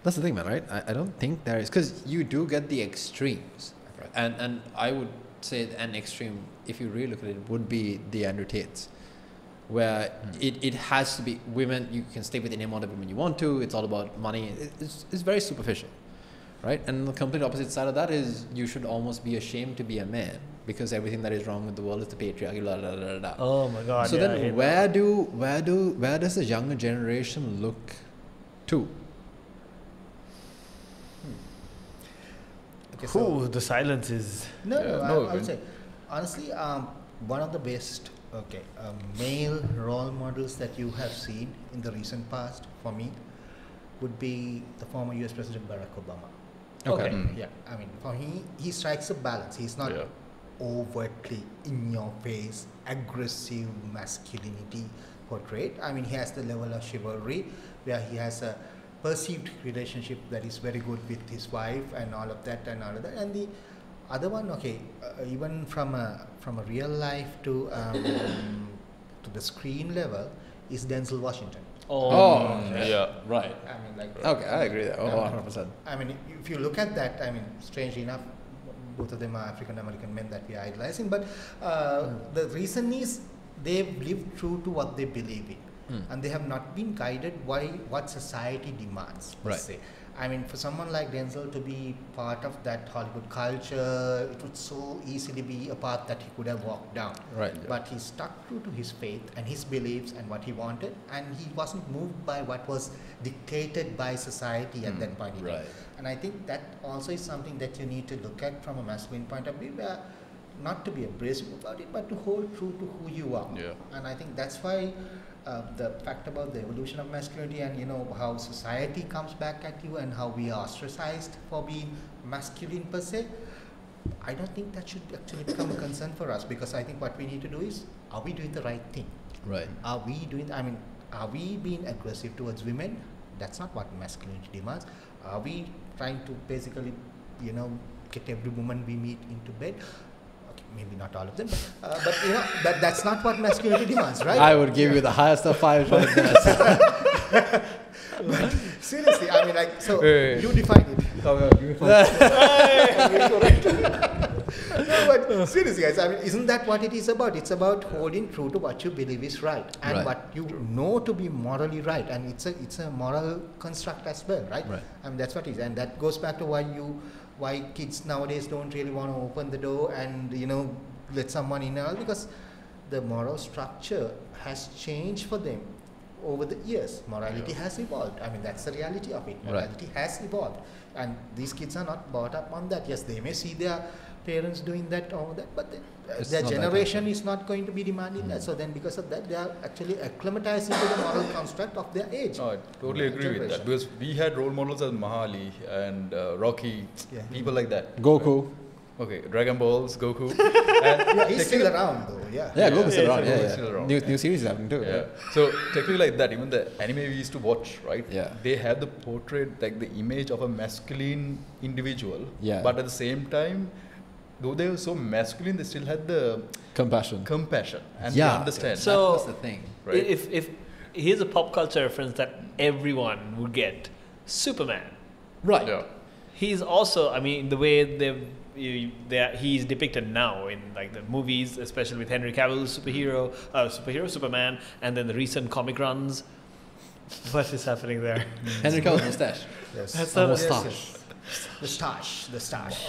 That's the thing, man, right? I don't think there is, because you do get the extremes, right? And I would say an extreme, if you really look at it, would be the Andrew Tates, where it has to be women. You can stay with any amount of women you want to. It's all about money. It's very superficial, right? And the complete opposite side of that is you should almost be ashamed to be a man because everything that is wrong with the world is the patriarchy. Blah, blah, blah, blah. Oh my God. So yeah, I then, hate where does the younger generation look to? Okay, Whew, the silence is. No, Yeah, I no, would when- say, honestly, one of the best, male role models that you have seen in the recent past, for me, would be the former US President Barack Obama. Okay. Mm. Yeah, I mean, for he strikes a balance. He's not Yeah. overtly in your face, aggressive masculinity portrayed. I mean, he has the level of chivalry where he has a perceived relationship that is very good with his wife and all of that. And the other one, even from a real life to the screen level, is Denzel Washington. Yeah. Right. I mean, like. Okay, I agree there. 100%. I mean, if you look at that, I mean, strangely enough, both of them are African American men that we are idolizing. But the reason is they've lived true to what they believe in, and they have not been guided by what society demands. Per Right. se. I mean, for someone like Denzel to be part of that Hollywood culture, it would so easily be a path that he could have walked down. Right. But he stuck true to his faith and his beliefs and what he wanted, and he wasn't moved by what was dictated by society at that point in time. Right. And I think that also is something that you need to look at from a masculine point of view, where not to be abrasive about it, but to hold true to who you are. Yeah. And I think that's why the fact about the evolution of masculinity and how society comes back at you and how we are ostracized for being masculine per se, I don't think that should actually become a concern for us, because I think what we need to do is, are we doing the right thing? Right. Are we doing, I mean, are we being aggressive towards women? That's not what masculinity demands. Are we trying to basically, get every woman we meet into bed? Okay, maybe not all of them, but that's not what masculinity demands, right? I would give you the highest of 5 for this. But seriously, I mean, you define it. No, but seriously, guys, I mean, isn't that what it is about? It's about holding true to what you believe is right and what you know to be morally right, and it's a moral construct as well, right? I mean, that's what it is, and that goes back to why kids nowadays don't really want to open the door and let someone in, because the moral structure has changed for them over the years. Morality has evolved. I mean, that's the reality of it. Morality has evolved, and these kids are not brought up on that. Yes, they may see their parents doing that or that, but their generation is not going to be demanding that. So then, because of that, they are actually acclimatizing to the moral construct of their age. No, I totally agree with that, because we had role models as Mahali and Rocky, people like that. Goku. Okay, Dragon Balls, Goku. And he's still around though, Yeah, Goku's still around. Still around. New series is happening too. Yeah. So technically like that, even the anime we used to watch, right? Yeah. They have the portrait, like the image of a masculine individual. Yeah. But at the same time, though they were so masculine, they still had the compassion. And they understand. So that's the thing. Right? If here's a pop culture reference that everyone would get, Superman. Right. Yeah. He's also, I mean, the way he's depicted now in like the movies, especially with Henry Cavill's Superman, and then the recent comic runs. What is happening there? Henry Cavill's mustache. Yes. That's A not mustache. The stash.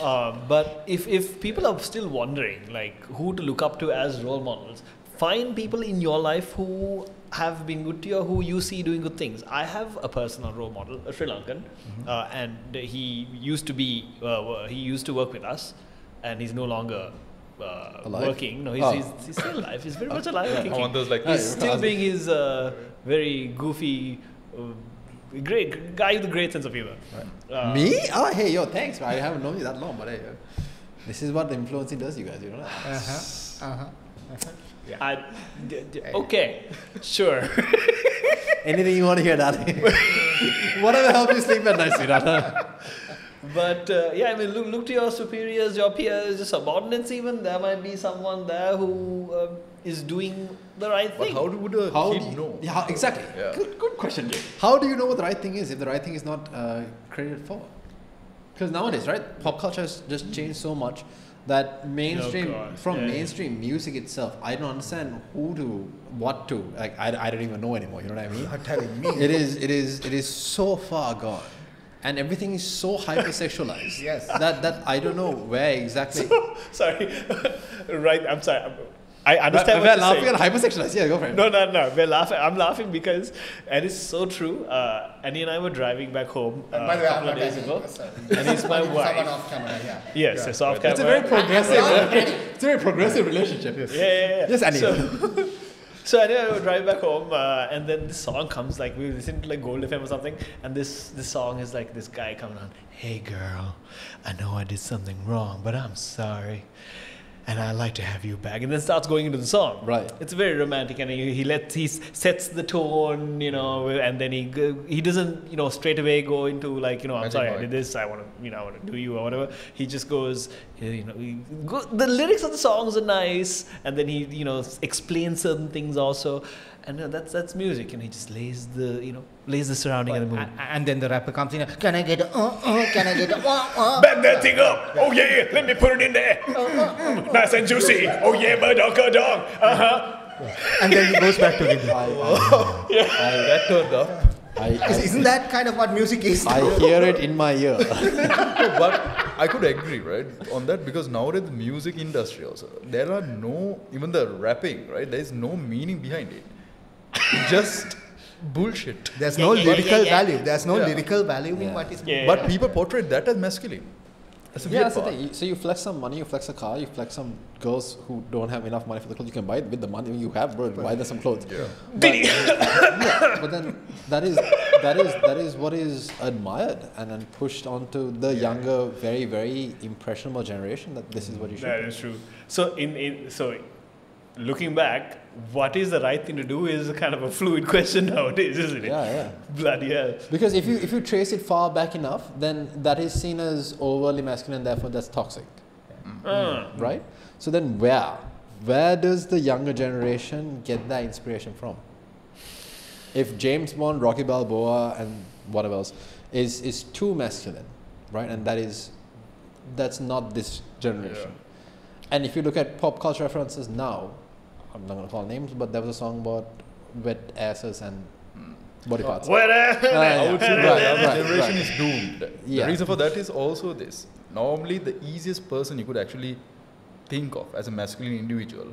But if people are still wondering like who to look up to as role models, find people in your life who have been good to you, who you see doing good things. I have a personal role model, a Sri Lankan, and he used to work with us, and he's no longer working. No, he's still alive. He's very much alive. I want those like He's still being his very goofy, great guy with a great sense of humor. Me? Oh, hey, yo, thanks. I haven't known you that long, but hey, this is what the influencing does, you guys. You know. Okay, sure. Anything you want to hear, darling. Whatever helps you sleep at night, sweetheart. But I mean, look to your superiors, your peers, your subordinates. Even there might be someone there who is doing the right thing. But how would a kid know? Yeah, exactly. Yeah. Good question, Jay. How do you know what the right thing is if the right thing is not credited for? Because nowadays, right, pop culture has just changed so much that mainstream mainstream music itself, I don't understand what to. Like, I don't even know anymore. You know what I mean? You're telling me. It is so far gone. And everything is so hypersexualized. Yes. That I don't know where exactly. Sorry. Right. I'm sorry. I understand we're what you're laughing saying. at hypersexualized. Yeah, go for it. No. We're laughing. I'm laughing because, and it's so true. Annie and I were driving back home By the way, a couple of days ago, and he's my wife. Someone off camera, yeah. Yes, it's off camera. It's a very progressive. It's a very progressive relationship. Yes. Yeah. Yes, Annie. So anyway, I would drive back home, and then this song comes, like we were listening to like Gold FM or something, and this song is like this guy coming on, hey girl, I know I did something wrong, but I'm sorry, and I'd like to have you back, and then starts going into the song. Right. It's very romantic, and he sets the tone, and then he doesn't, straight away go into like, I'm sorry, I did this, I want to do you or whatever. He just goes, the lyrics of the songs are nice, and then he, explains certain things also, and that's music, and he just lays the surrounding of the movie. And then the rapper comes in, can I get a can I get a Back that thing up! Oh yeah, let me put it in there. Nice and juicy. Oh yeah, dong. and then he goes back to the That turned up. Isn't that kind of what music is? I hear it in my ear. But I could agree, right, on that, because nowadays the music industry also, there are even the rapping, right, there is no meaning behind it. It's just bullshit. There's no lyrical value. There's no lyrical value in what is. But people portray that as masculine. That's a weird That's the part. thing. So you flex some money, you flex a car, you flex some girls who don't have enough money for the clothes. You can buy it with the money you have, bro. Buy them some clothes. Yeah. But then that is what is admired and then pushed onto the younger, very, very impressionable generation that this is what you should. That is true. So looking back, what is the right thing to do is kind of a fluid question nowadays, isn't it? Yeah. Bloody hell. Because if you trace it far back enough, then that is seen as overly masculine, therefore that's toxic. Right? So then where does the younger generation get that inspiration from? If James Bond, Rocky Balboa and whatever else is too masculine, right? And that's not this generation. And if you look at pop culture references now, I'm not going to call names, but there was a song about wet asses and body parts. Wet ass! I would say that Right, generation right. is doomed. Yeah. The reason for that is also this. Normally, the easiest person you could actually think of as a masculine individual,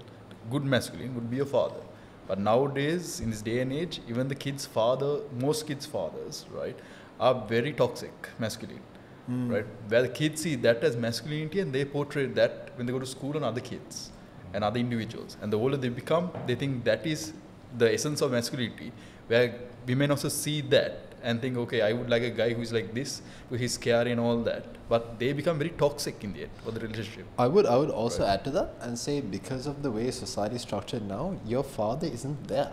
good masculine, would be a father. But nowadays, in this day and age, even the kid's father, most kids' fathers, right, are very toxic masculine. Right, where the kids see that as masculinity and they portray that when they go to school on other kids and other individuals. And the older they become, they think that is the essence of masculinity, where women also see that and think, okay, I would like a guy who is like this, who is scary and all that. But they become very toxic in the end for the relationship. I would also add to that and say, because of the way society is structured now, your father isn't there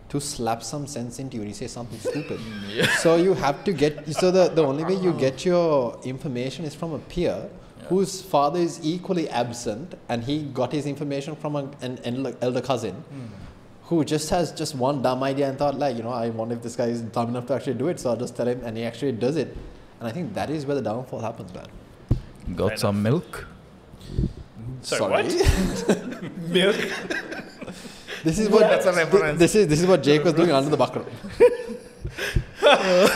to slap some sense into you when you say something stupid. So you have to the only way you get your information is from a peer whose father is equally absent, and he got his information from an elder cousin who just has just one dumb idea and thought, like, I wonder if this guy is dumb enough to actually do it, so I'll just tell him, and he actually does it. And I think that is where the downfall happens, man. Got some milk? Sorry, what? Milk? This is what this is what Jake was doing under the bucket.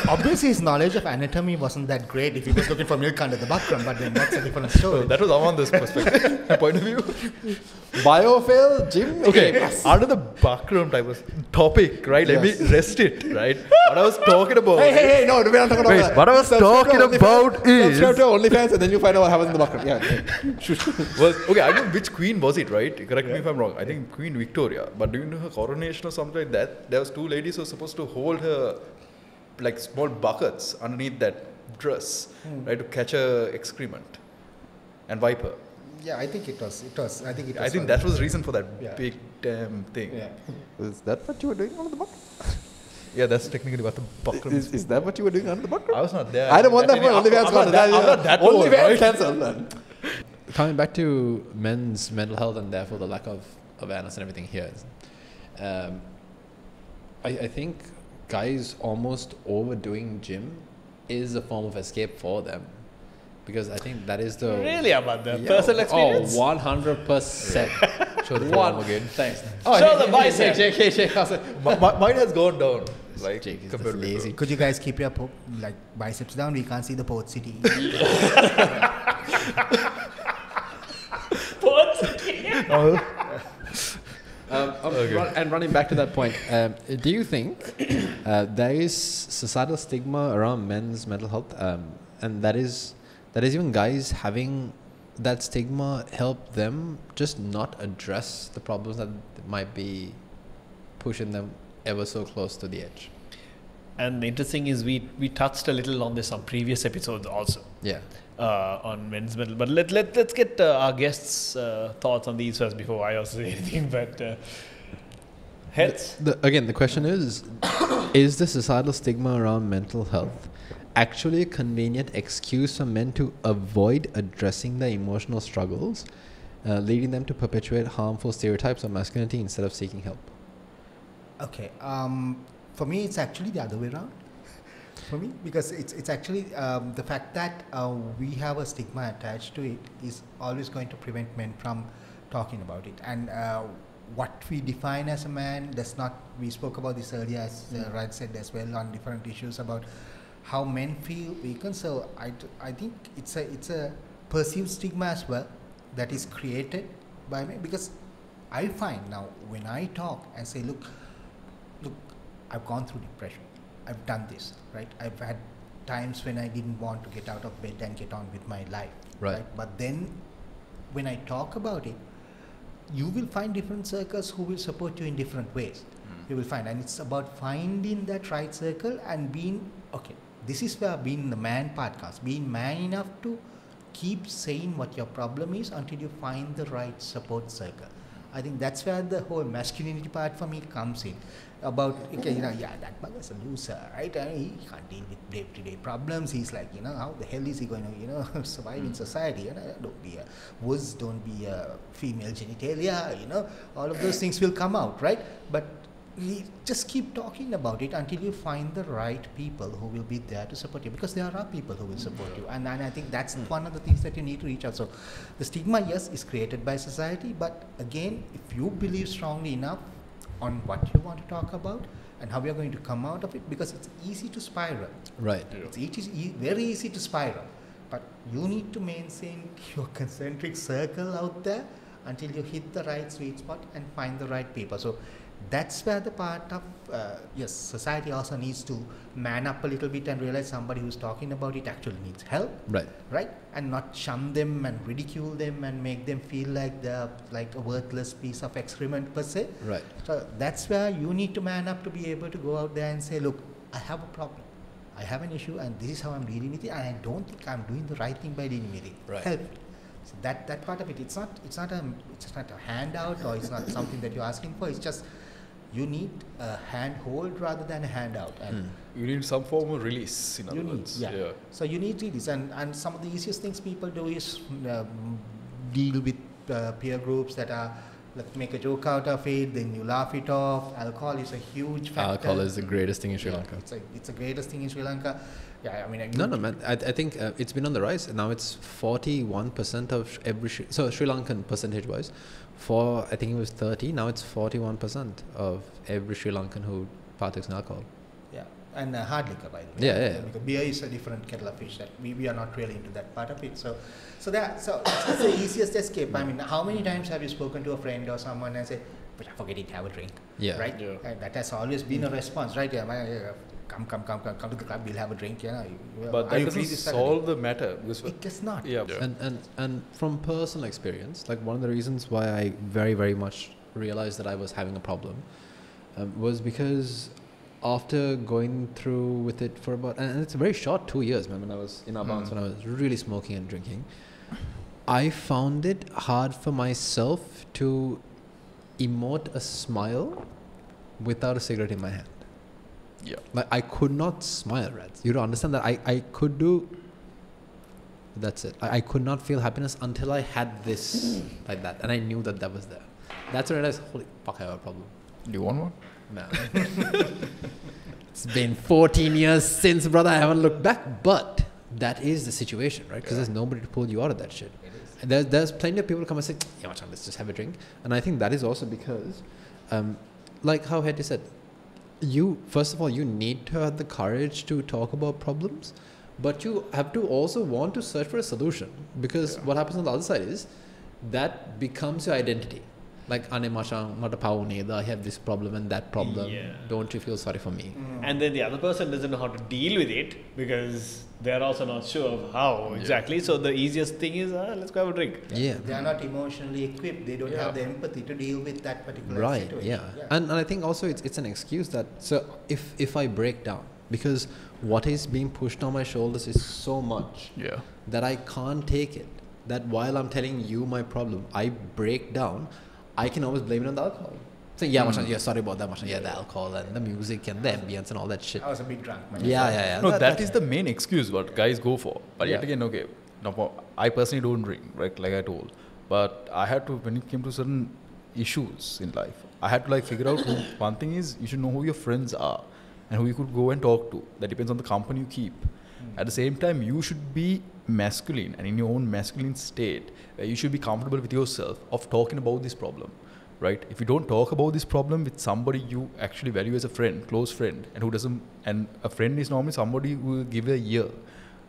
Obviously, his knowledge of anatomy wasn't that great if he was looking for milk under the buckram, but then that's a different story. That was Amanda's perspective, point of view. Biofail, Jim. Okay, under the background type of topic, right? Let me rest it, right? What I was talking about. Hey, no, we're not talking about that. What I was talking about is. Subscribe to OnlyFans and then you find out what happens in the bucket. Yeah. Okay, I don't know which queen was it, right? Correct me if I'm wrong. I think Queen Victoria. But during her coronation or something like that, there was two ladies who were supposed to hold her like small buckets underneath that dress, right, to catch her excrement and wipe her. Yeah, I think it was. I think that was the reason for that big damn thing. Yeah. Is that what you were doing under the bucket? Yeah, that's technically what the buckram Is that what you were doing under the bucket? I was not there. I don't want that for OnlyFans. I'm not that old, right? Cancelled. Coming back to men's mental health and therefore the lack of awareness and everything here. I think guys almost overdoing gym is a form of escape for them, because I think that is the Really about the personal experience? 100%. Show the forearm again. Thanks. Show the bicep. Jake. Mine has gone down. Like Jake is compared just to lazy. Could you guys keep your biceps down? We can't see the port city. And running back to that point, do you think there is societal stigma around men's mental health, and that is even guys having that stigma help them just not address the problems that might be pushing them ever so close to the edge? And the interesting is we touched a little on this on previous episodes also. Yeah. On men's mental, but let's get our guests' thoughts on these first before I also say anything. But heads. Again, the question is the societal stigma around mental health actually a convenient excuse for men to avoid addressing their emotional struggles, leading them to perpetuate harmful stereotypes of masculinity instead of seeking help? Okay. For me, it's actually the other way around. For me, because it's actually the fact that we have a stigma attached to it is always going to prevent men from talking about it. And what we define as a man does not. We spoke about this earlier, as Raj said as well, on different issues about how men feel weakened. So I think it's a perceived stigma as well that is created by men, because I find now when I talk and say, look, I've gone through depression. I've done this, right? I've had times when I didn't want to get out of bed and get on with my life, right? But then when I talk about it, you will find different circles who will support you in different ways. You will find, and it's about finding that right circle and being, okay, this is where being the man podcast, being man enough to keep saying what your problem is until you find the right support circle. I think that's where the whole masculinity part for me comes in. About, okay, that bugger's a loser, right? I mean, he can't deal with day-to-day problems. He's like, how the hell is he going to, survive in society? Don't be a wuss, don't be a female genitalia, all of those things will come out, right? But we just keep talking about it until you find the right people who will be there to support you, because there are people who will support you, and I think that's one of the things that you need to reach out. So the stigma, yes, is created by society, but again, if you believe strongly enough on what you want to talk about and how you're going to come out of it, because it's easy to spiral. Right. It's very easy to spiral, but you need to maintain your concentric circle out there until you hit the right sweet spot and find the right people. So that's where the part of, yes, society also needs to man up a little bit and realize somebody who's talking about it actually needs help. Right? And not shun them and ridicule them and make them feel like they're like a worthless piece of excrement per se. Right. So that's where you need to man up to be able to go out there and say, look, I have a problem. I have an issue and this is how I'm dealing with it, and I don't think I'm doing the right thing by dealing with it. Right. Help me. So that part of it, it's not a handout, or it's not something that you're asking for. It's just you need a handhold rather than a handout. And you need some form of release, in other words. Yeah. So you need release, and some of the easiest things people do is deal with peer groups that are, like, make a joke out of it, then you laugh it off. Alcohol is a huge factor. Alcohol is the greatest thing in Sri Lanka. It's the greatest thing in Sri Lanka. Yeah, I mean, no, man. I think it's been on the rise. Now it's 41% of every so Sri Lankan percentage-wise. I think it was 30. Now it's 41% of every Sri Lankan who partakes in alcohol. Yeah, and hard liquor, by the way. Yeah. Because beer is a different kettle of fish. That we are not really into that part of it. So that's the easiest escape. I mean, how many times have you spoken to a friend or someone and said, "But forget it, have a drink." Yeah. Right. Yeah. And that has always been a response, right? Yeah. Come to the club. We'll have a drink. But that doesn't solve the matter. It does not. Yeah. And from personal experience, like, one of the reasons why I very, very much realized that I was having a problem was because after going through with it for about, and it's a very short 2 years, man, when I was in Abans, when I was really smoking and drinking, I found it hard for myself to emote a smile without a cigarette in my hand. Yeah. Like, I could not smile, Rats. You don't understand that. I could do. That's it. I could not feel happiness until I had this like that, and I knew that was there. That's when I realized, holy fuck, I have a problem. Do you want one? No. It's been 14 years since, brother. I haven't looked back, but that is the situation, right? Because there's nobody to pull you out of that shit. And there's plenty of people who come and say, "Yeah, Machan, let's just have a drink." And I think that is also because, like how Hetty said, first of all, you need to have the courage to talk about problems, but you have to also want to search for a solution, because what happens on the other side is that becomes your identity. Like, I have this problem and that problem. Yeah. Don't you feel sorry for me? And then the other person doesn't know how to deal with it, because they're also not sure of how exactly. So the easiest thing is, let's go have a drink. Yeah. They are not emotionally equipped. They don't have the empathy to deal with that particular situation. Yeah. And I think also it's an excuse that, so if I break down, because what is being pushed on my shoulders is so much that I can't take it, that while I'm telling you my problem, I break down, I can always blame it on the alcohol. So sorry about that, Mashan. Yeah, the alcohol and the music and the ambience and all that shit. I was a bit drunk. Yeah. No, that is the main excuse what guys go for. But yet again, okay, no, I personally don't drink, right? Like I told. But I had to, when it came to certain issues in life, I had to like figure out one thing is, you should know who your friends are and who you could go and talk to. That depends on the company you keep. At the same time, you should be masculine and in your own masculine state, where you should be comfortable with yourself of talking about this problem, right? If you don't talk about this problem with somebody you actually value as a friend, close friend, and who doesn't, and a friend is normally somebody who will give a ear,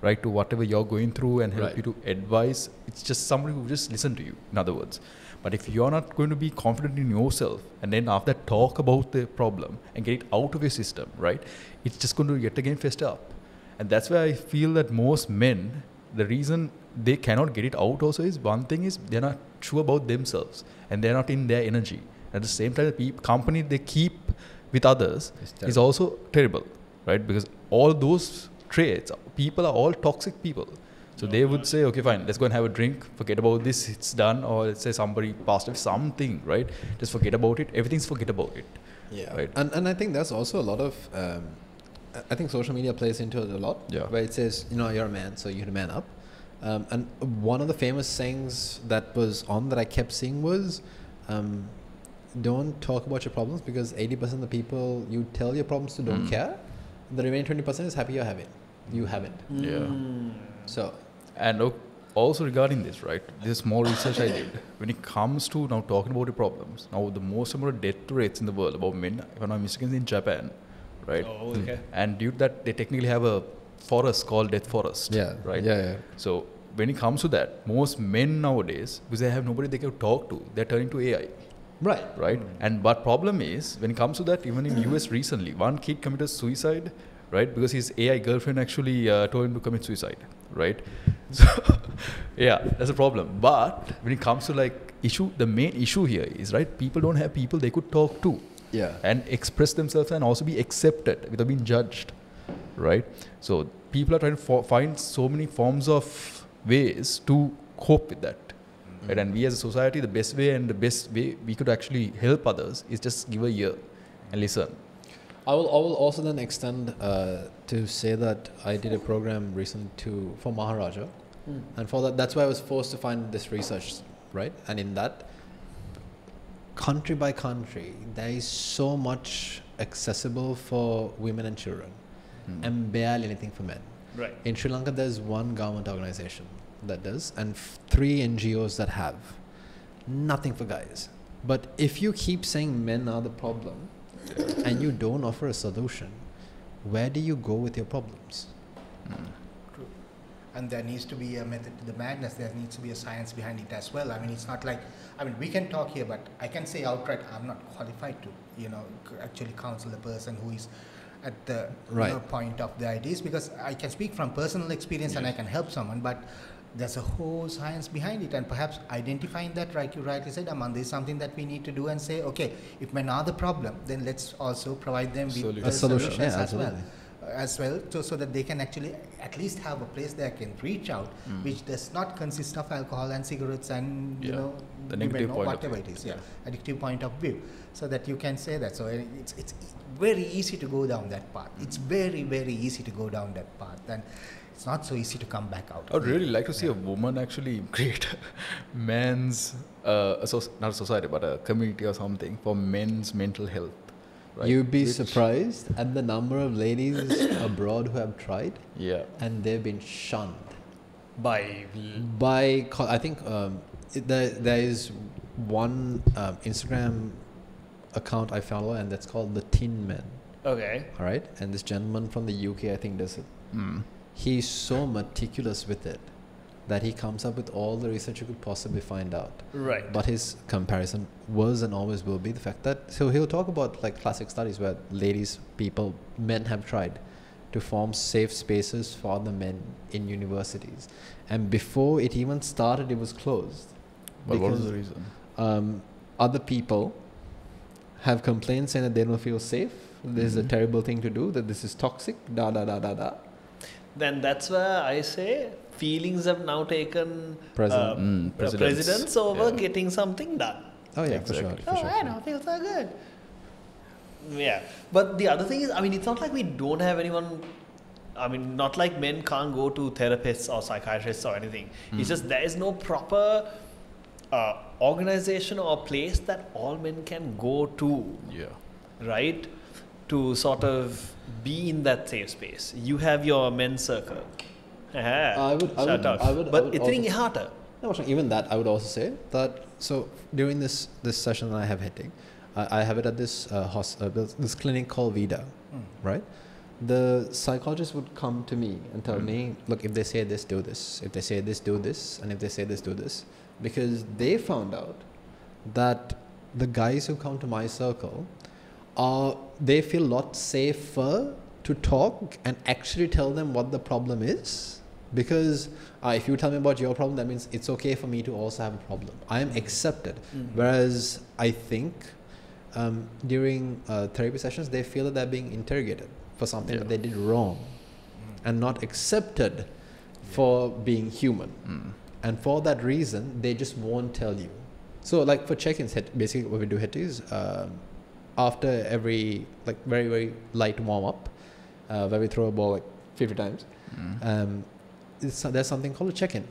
right, to whatever you're going through and help you to advise. It's just somebody who will just listen to you, in other words. But if you're not going to be confident in yourself and then after that talk about the problem and get it out of your system, right, it's just going to yet again fester up. And that's why I feel that most men, the reason they cannot get it out also is, one thing is they're not sure about themselves and they're not in their energy. At the same time, the company they keep with others is also terrible, right? Because all those traits, people are all toxic people. So they would say, okay, fine, let's go and have a drink. Forget about this. It's done. Or let's say somebody passed away, something, right? Just forget about it. Everything's forget about it. Yeah. Right. And I think there's also a lot of, I think social media plays into it a lot. Yeah. Where it says, you're a man, so you need to man up. And one of the famous sayings that was on that I kept seeing was, don't talk about your problems because 80% of the people you tell your problems to don't care. The remaining 20% is happy you haven't. Yeah. So. And also regarding this, right? This small research I did. When it comes to now talking about the problems, now the most amount of death rates in the world about men, if I'm not mistaken, is in Japan, right? Oh, okay. And due to that, they technically have a forest called death forest. Yeah. Right. Yeah. So when it comes to that, most men nowadays, because they have nobody they can talk to, they're turning to AI. Right. And but problem is when it comes to that, even in US recently, one kid committed suicide, right? Because his AI girlfriend actually told him to commit suicide, right? So yeah, that's a problem. But when it comes to like the main issue here is, right, people don't have people they could talk to. Yeah. And express themselves and also be accepted without being judged, right? So people are trying to find so many forms of ways to cope with that. Right? And we as a society, the best way we could actually help others is just give a ear and listen. I will also then extend to say that I did a program recently for Maharaja, and for that's why I was forced to find this research, right? And in that, country by country, there is so much accessible for women and children, and barely anything for men. Right. In Sri Lanka, there's one government organization that does, and 3 NGOs that have. Nothing for guys. But if you keep saying men are the problem, and you don't offer a solution, where do you go with your problems? True. And there needs to be a method to the madness. There needs to be a science behind it as well. I mean, it's not like, we can talk here, but I can say outright, I'm not qualified to, actually counsel a person who is at the point of the ideas, because I can speak from personal experience and I can help someone, but there's a whole science behind it, and perhaps identifying that, like you rightly said, Aman, there's something that we need to do and say, okay, if men are the problem, then let's also provide them with a solution as well, so that they can actually at least have a place they can reach out, which does not consist of alcohol and cigarettes and the negative point whatever it is, addictive point of view, so that you can say that. So it's very easy to go down that path. It's very, very easy to go down that path, and it's not so easy to come back out. I would really like to see a woman actually create men's, not a society, but a community or something for men's mental health. Right? You'd be surprised at the number of ladies abroad who have tried, and they've been shunned by I think there is one Instagram account I follow, and that's called the Tin Men. Okay. All right, and this gentleman from the UK, I think, does it. He's so meticulous with it that he comes up with all the research you could possibly find out. Right. But his comparison was and always will be the fact that, so he'll talk about like classic studies where men have tried to form safe spaces for the men in universities. And before it even started, it was closed. But what was the reason? Other people have complained saying that they don't feel safe. This is a terrible thing to do, that this is toxic, Then that's where I say feelings have now taken precedence over getting something done. Oh yeah, exactly. for sure. I know, feels so good. Yeah, but the other thing is, it's not like we don't have anyone. Not like men can't go to therapists or psychiatrists or anything. It's just there is no proper organization or place that all men can go to. Yeah. Right? To sort of be in that safe space. You have your men's circle. But it's harder. Even that, I would also say that. So during this session that I have hitting, I have it at this this clinic called Vida, right? The psychologist would come to me and tell me, look, if they say this, do this. If they say this, do this. And if they say this, do this. Because they found out that the guys who come to my circle they feel a lot safer to talk and actually tell them what the problem is, because if you tell me about your problem, that means it's okay for me to also have a problem. I am accepted. Whereas I think during therapy sessions, they feel that they're being interrogated for something that they did wrong and not accepted for being human. And for that reason, they just won't tell you. So like for check-ins, basically what we do is after every like very, very light warm-up, where we throw a ball like 50 times, there's something called a check-in,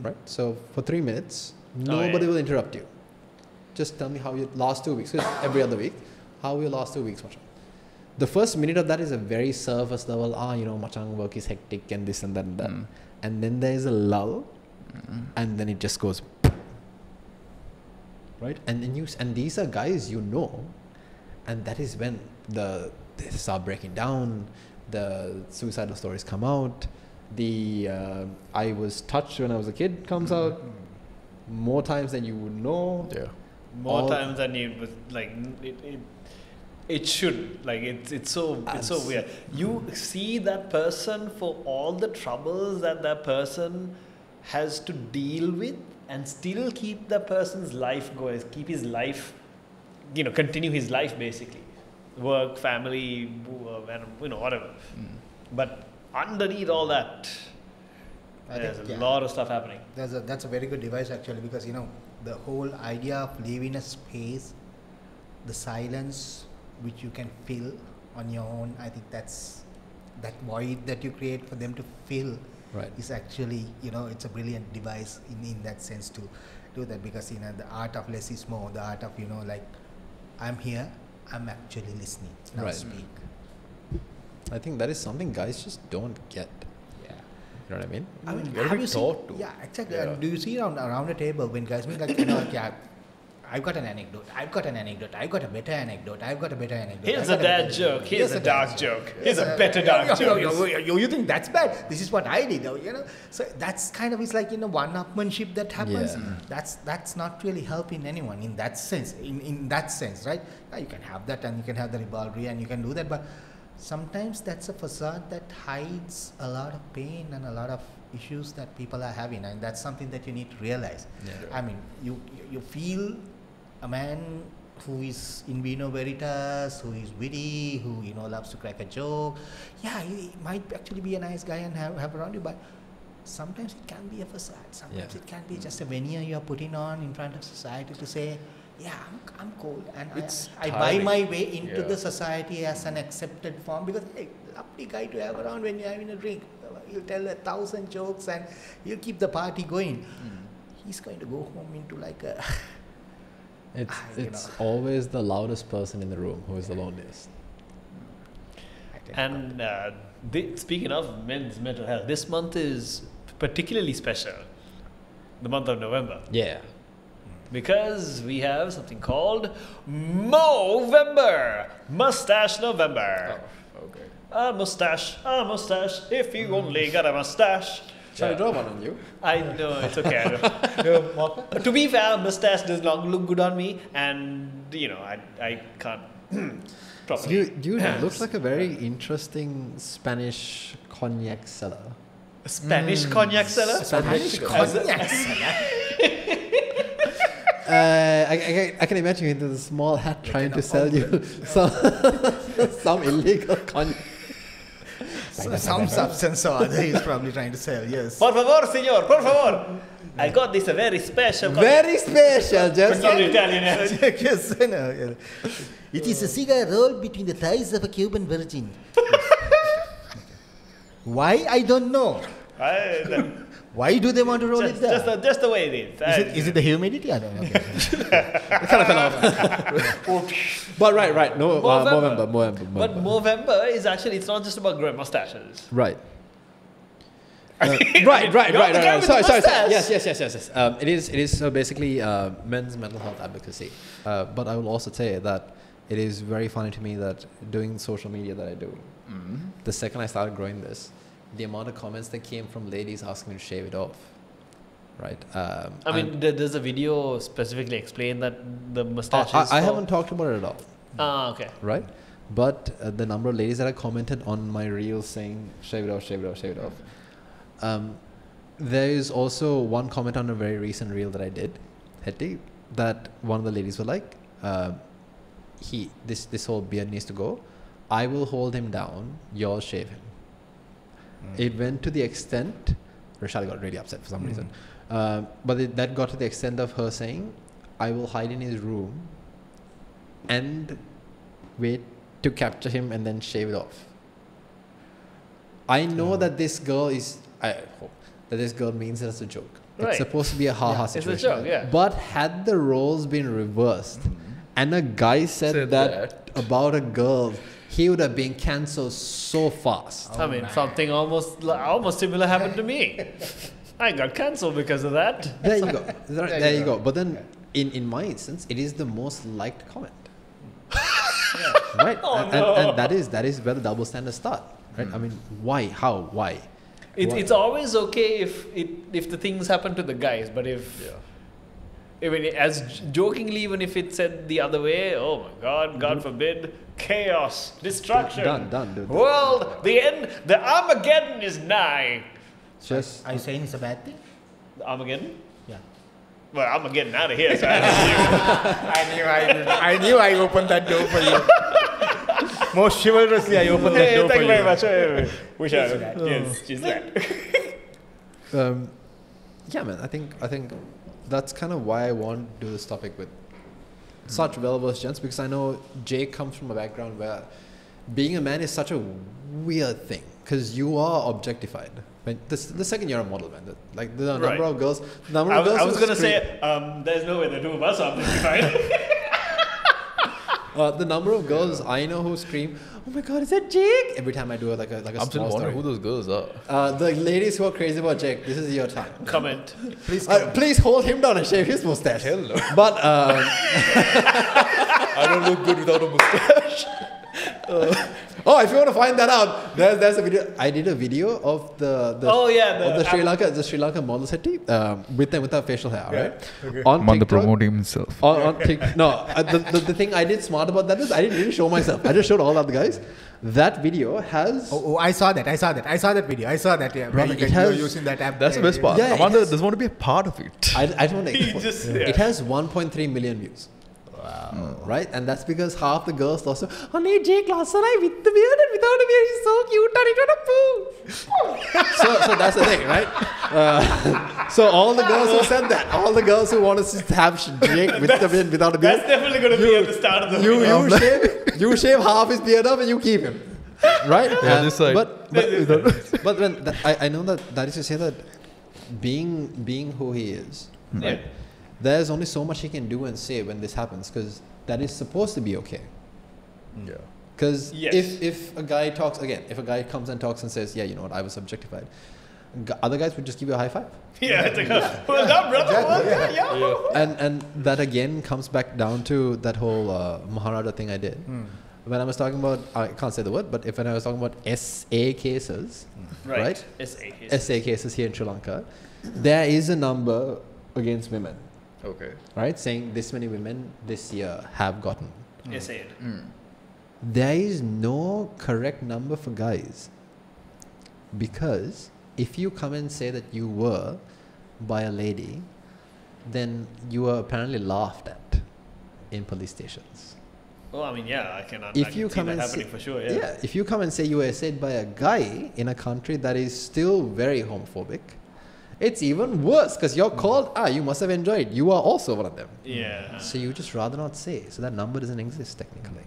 right? So for 3 minutes, nobody will interrupt you. Just tell me how your last 2 weeks, 'cause every other week, how your last 2 weeks, Machan. The first minute of that is a very surface level, Machan work is hectic and this and that and that. And then there is a lull, and then it just goes, right? And these are guys and that is when they start breaking down, the suicidal stories come out, the I was touched when I was a kid comes out more times than you would know. Yeah. More times than you would like. It should, like, it's so weird. You see that person for all the troubles that person has to deal with, and still keep that person's life going, keep his life, continue his life basically, work, family, whatever. But underneath all that, there's a lot of stuff happening. That's a very good device actually, because the whole idea of leaving a space, the silence which you can fill on your own, I think that's that void that you create for them to fill. Right. Is actually, it's a brilliant device in that sense to do that, because the art of less is more, the art of like, I'm here, I'm actually listening, now right. speak. I think that is something guys just don't get. Yeah. You know what I mean? I mean, Very have you taught seen? to. Yeah, exactly. Yeah. And do you see around the table when guys mean like, I've got an anecdote, I've got a better anecdote. Here's a dad joke, here's a dark joke, here's a better dark joke. You think that's bad? This is what I did, So that's kind of, it's like, one-upmanship that happens. Yeah. That's not really helping anyone in that sense, in that sense, right? You can have that, and you can have the rivalry, and you can do that, but sometimes that's a facade that hides a lot of pain and a lot of issues that people are having, and that's something that you need to realize. Yeah. I mean, you feel a man who is in vino veritas, who is witty, who loves to crack a joke. Yeah, he might actually be a nice guy and have around you, but sometimes it can be a facade. Sometimes it can be just a veneer you are putting on in front of society to say, yeah, I'm cool, and I buy my way into the society as an accepted form, because hey, lovely guy to have around when you're having a drink. He'll tell 1,000 jokes and he'll keep the party going. He's going to go home into like a it's always the loudest person in the room who is the loneliest. And speaking of men's mental health, this month is particularly special, the month of November. Yeah. Because we have something called Movember, Mustache November. Oh, okay. A mustache, if you only got a mustache. Shall I draw one on you? I know, it's okay. To be fair, mustache does not look good on me, and I can't properly. You looks like a very interesting Spanish cognac seller. Spanish cognac seller? Spanish cognac seller. I can imagine you into the small hat trying to sell you some illegal cognac. Some substance or other he's probably trying to sell, yes. Por favor, señor, por favor. I got this a very special cognac. Very special, just Not Italian. Yes, It is a cigar rolled between the thighs of a Cuban virgin. Why? I don't know. Why do they want to roll it there? Just the way it is. Is it the humidity? I don't know. Okay. It kind of fell off. But right. No, Movember. But Movember is actually, it's not just about growing mustaches. Right. Right. Sorry. Yes. It is so basically men's mental health advocacy. But I will also say that it is very funny to me that doing social media that I do, the second I started growing this, the amount of comments that came from ladies asking me to shave it off. Right. I mean, does the video specifically explain that the mustache is I haven't talked about it at all. Ah, okay. Right. But the number of ladies that have commented on my reels saying, shave it off. There is also one comment on a very recent reel that I did, Hetty, that one of the ladies were like, this whole beard needs to go. I will hold him down, you'll shave him. It went to the extent Rashali got really upset for some reason. But that got to the extent of her saying, I will hide in his room and wait to capture him and then shave it off. I know that this girl is, I hope that this girl means it as a joke. Right. It's supposed to be a ha-ha situation. It's a joke, yeah. But had the roles been reversed and a guy said that about a girl, he would have been cancelled so fast. I mean, something almost similar happened to me. I got cancelled because of that. There you go. There you go. But then, in my instance, it is the most liked comment. Right? And that is where the double standards start. Right? I mean, why? How? Why? It's always okay if the things happen to the guys, but I mean, as jokingly, even if it said the other way, oh my God, God forbid, chaos, destruction, Done. Dude. World, the end, the Armageddon is nigh. Just Are you saying it's a bad thing? Armageddon? Yeah. Well, I'm getting out of here. So I knew I opened that door for you. Most chivalrously, I opened that door thank for you you. very much. Wish I yes, she's that. yeah, man. I think that's kind of why I want to do this topic with such well-versed gents, because I know Jake comes from a background where being a man is such a weird thing, because you are objectified. When the second you're a model, man, like the number of girls, I was gonna say, there's no way the two of us are objectified. The number of girls I know who scream, "Oh my God, is that Jake?" every time I do like a I'm still small wondering story. who those girls are. The ladies who are crazy about Jake, this is your time. Comment. Please hold him down and shave his mustache. Hell no. But I don't look good without a mustache. if you want to find that out, there's a video. I did a video of the Sri Lanka model set with them without facial hair, right? Okay. On TikTok, promoting himself. the thing I did smart about that is I didn't really show myself. I just showed all the other guys. That video has. I saw that video. I saw that. Yeah, Right, because it has- you're using that app. That's the best part. Yeah, Amanda it has- doesn't want to be a part of it. I don't want to. It has 1.3 million views. Wow. Right? And that's because half the girls lost. Oh, nee, Jake lost with the beard and without a beard. He's so cute and he's gonna poo. so that's the thing, right? So all the girls who said that, all the girls who want to have Jake with the beard without a beard, That's definitely going to be at the start of the video. you shave half his beard off and you keep him. Right? Yeah, this side. But when I know that is to say that being who he is, right? There's only so much he can do and say when this happens, because that is supposed to be okay. Yeah. Because Yes. if a guy comes and talks and says, yeah, you know what, I was objectified, other guys would just give you a high five. Yeah, it's like, well done, brother. Exactly, Well done, yeah. And that again comes back down to that whole Maharaja thing I did. When I was talking about, I can't say the word, but when I was talking about SA cases, right? SA cases here in Sri Lanka, there is a number against women. Okay. Right? Saying this many women this year have gotten. Essayed. There is no correct number for guys. Because if you come and say that you were by a lady, then you were apparently laughed at in police stations. Well, I mean, yeah, I can If you see come that and happening say, for sure, yeah. if you come and say you were essayed by a guy in a country that is still very homophobic, it's even worse because you're called, you must have enjoyed. You are also one of them. Yeah. So you just rather not say. So that number doesn't exist technically.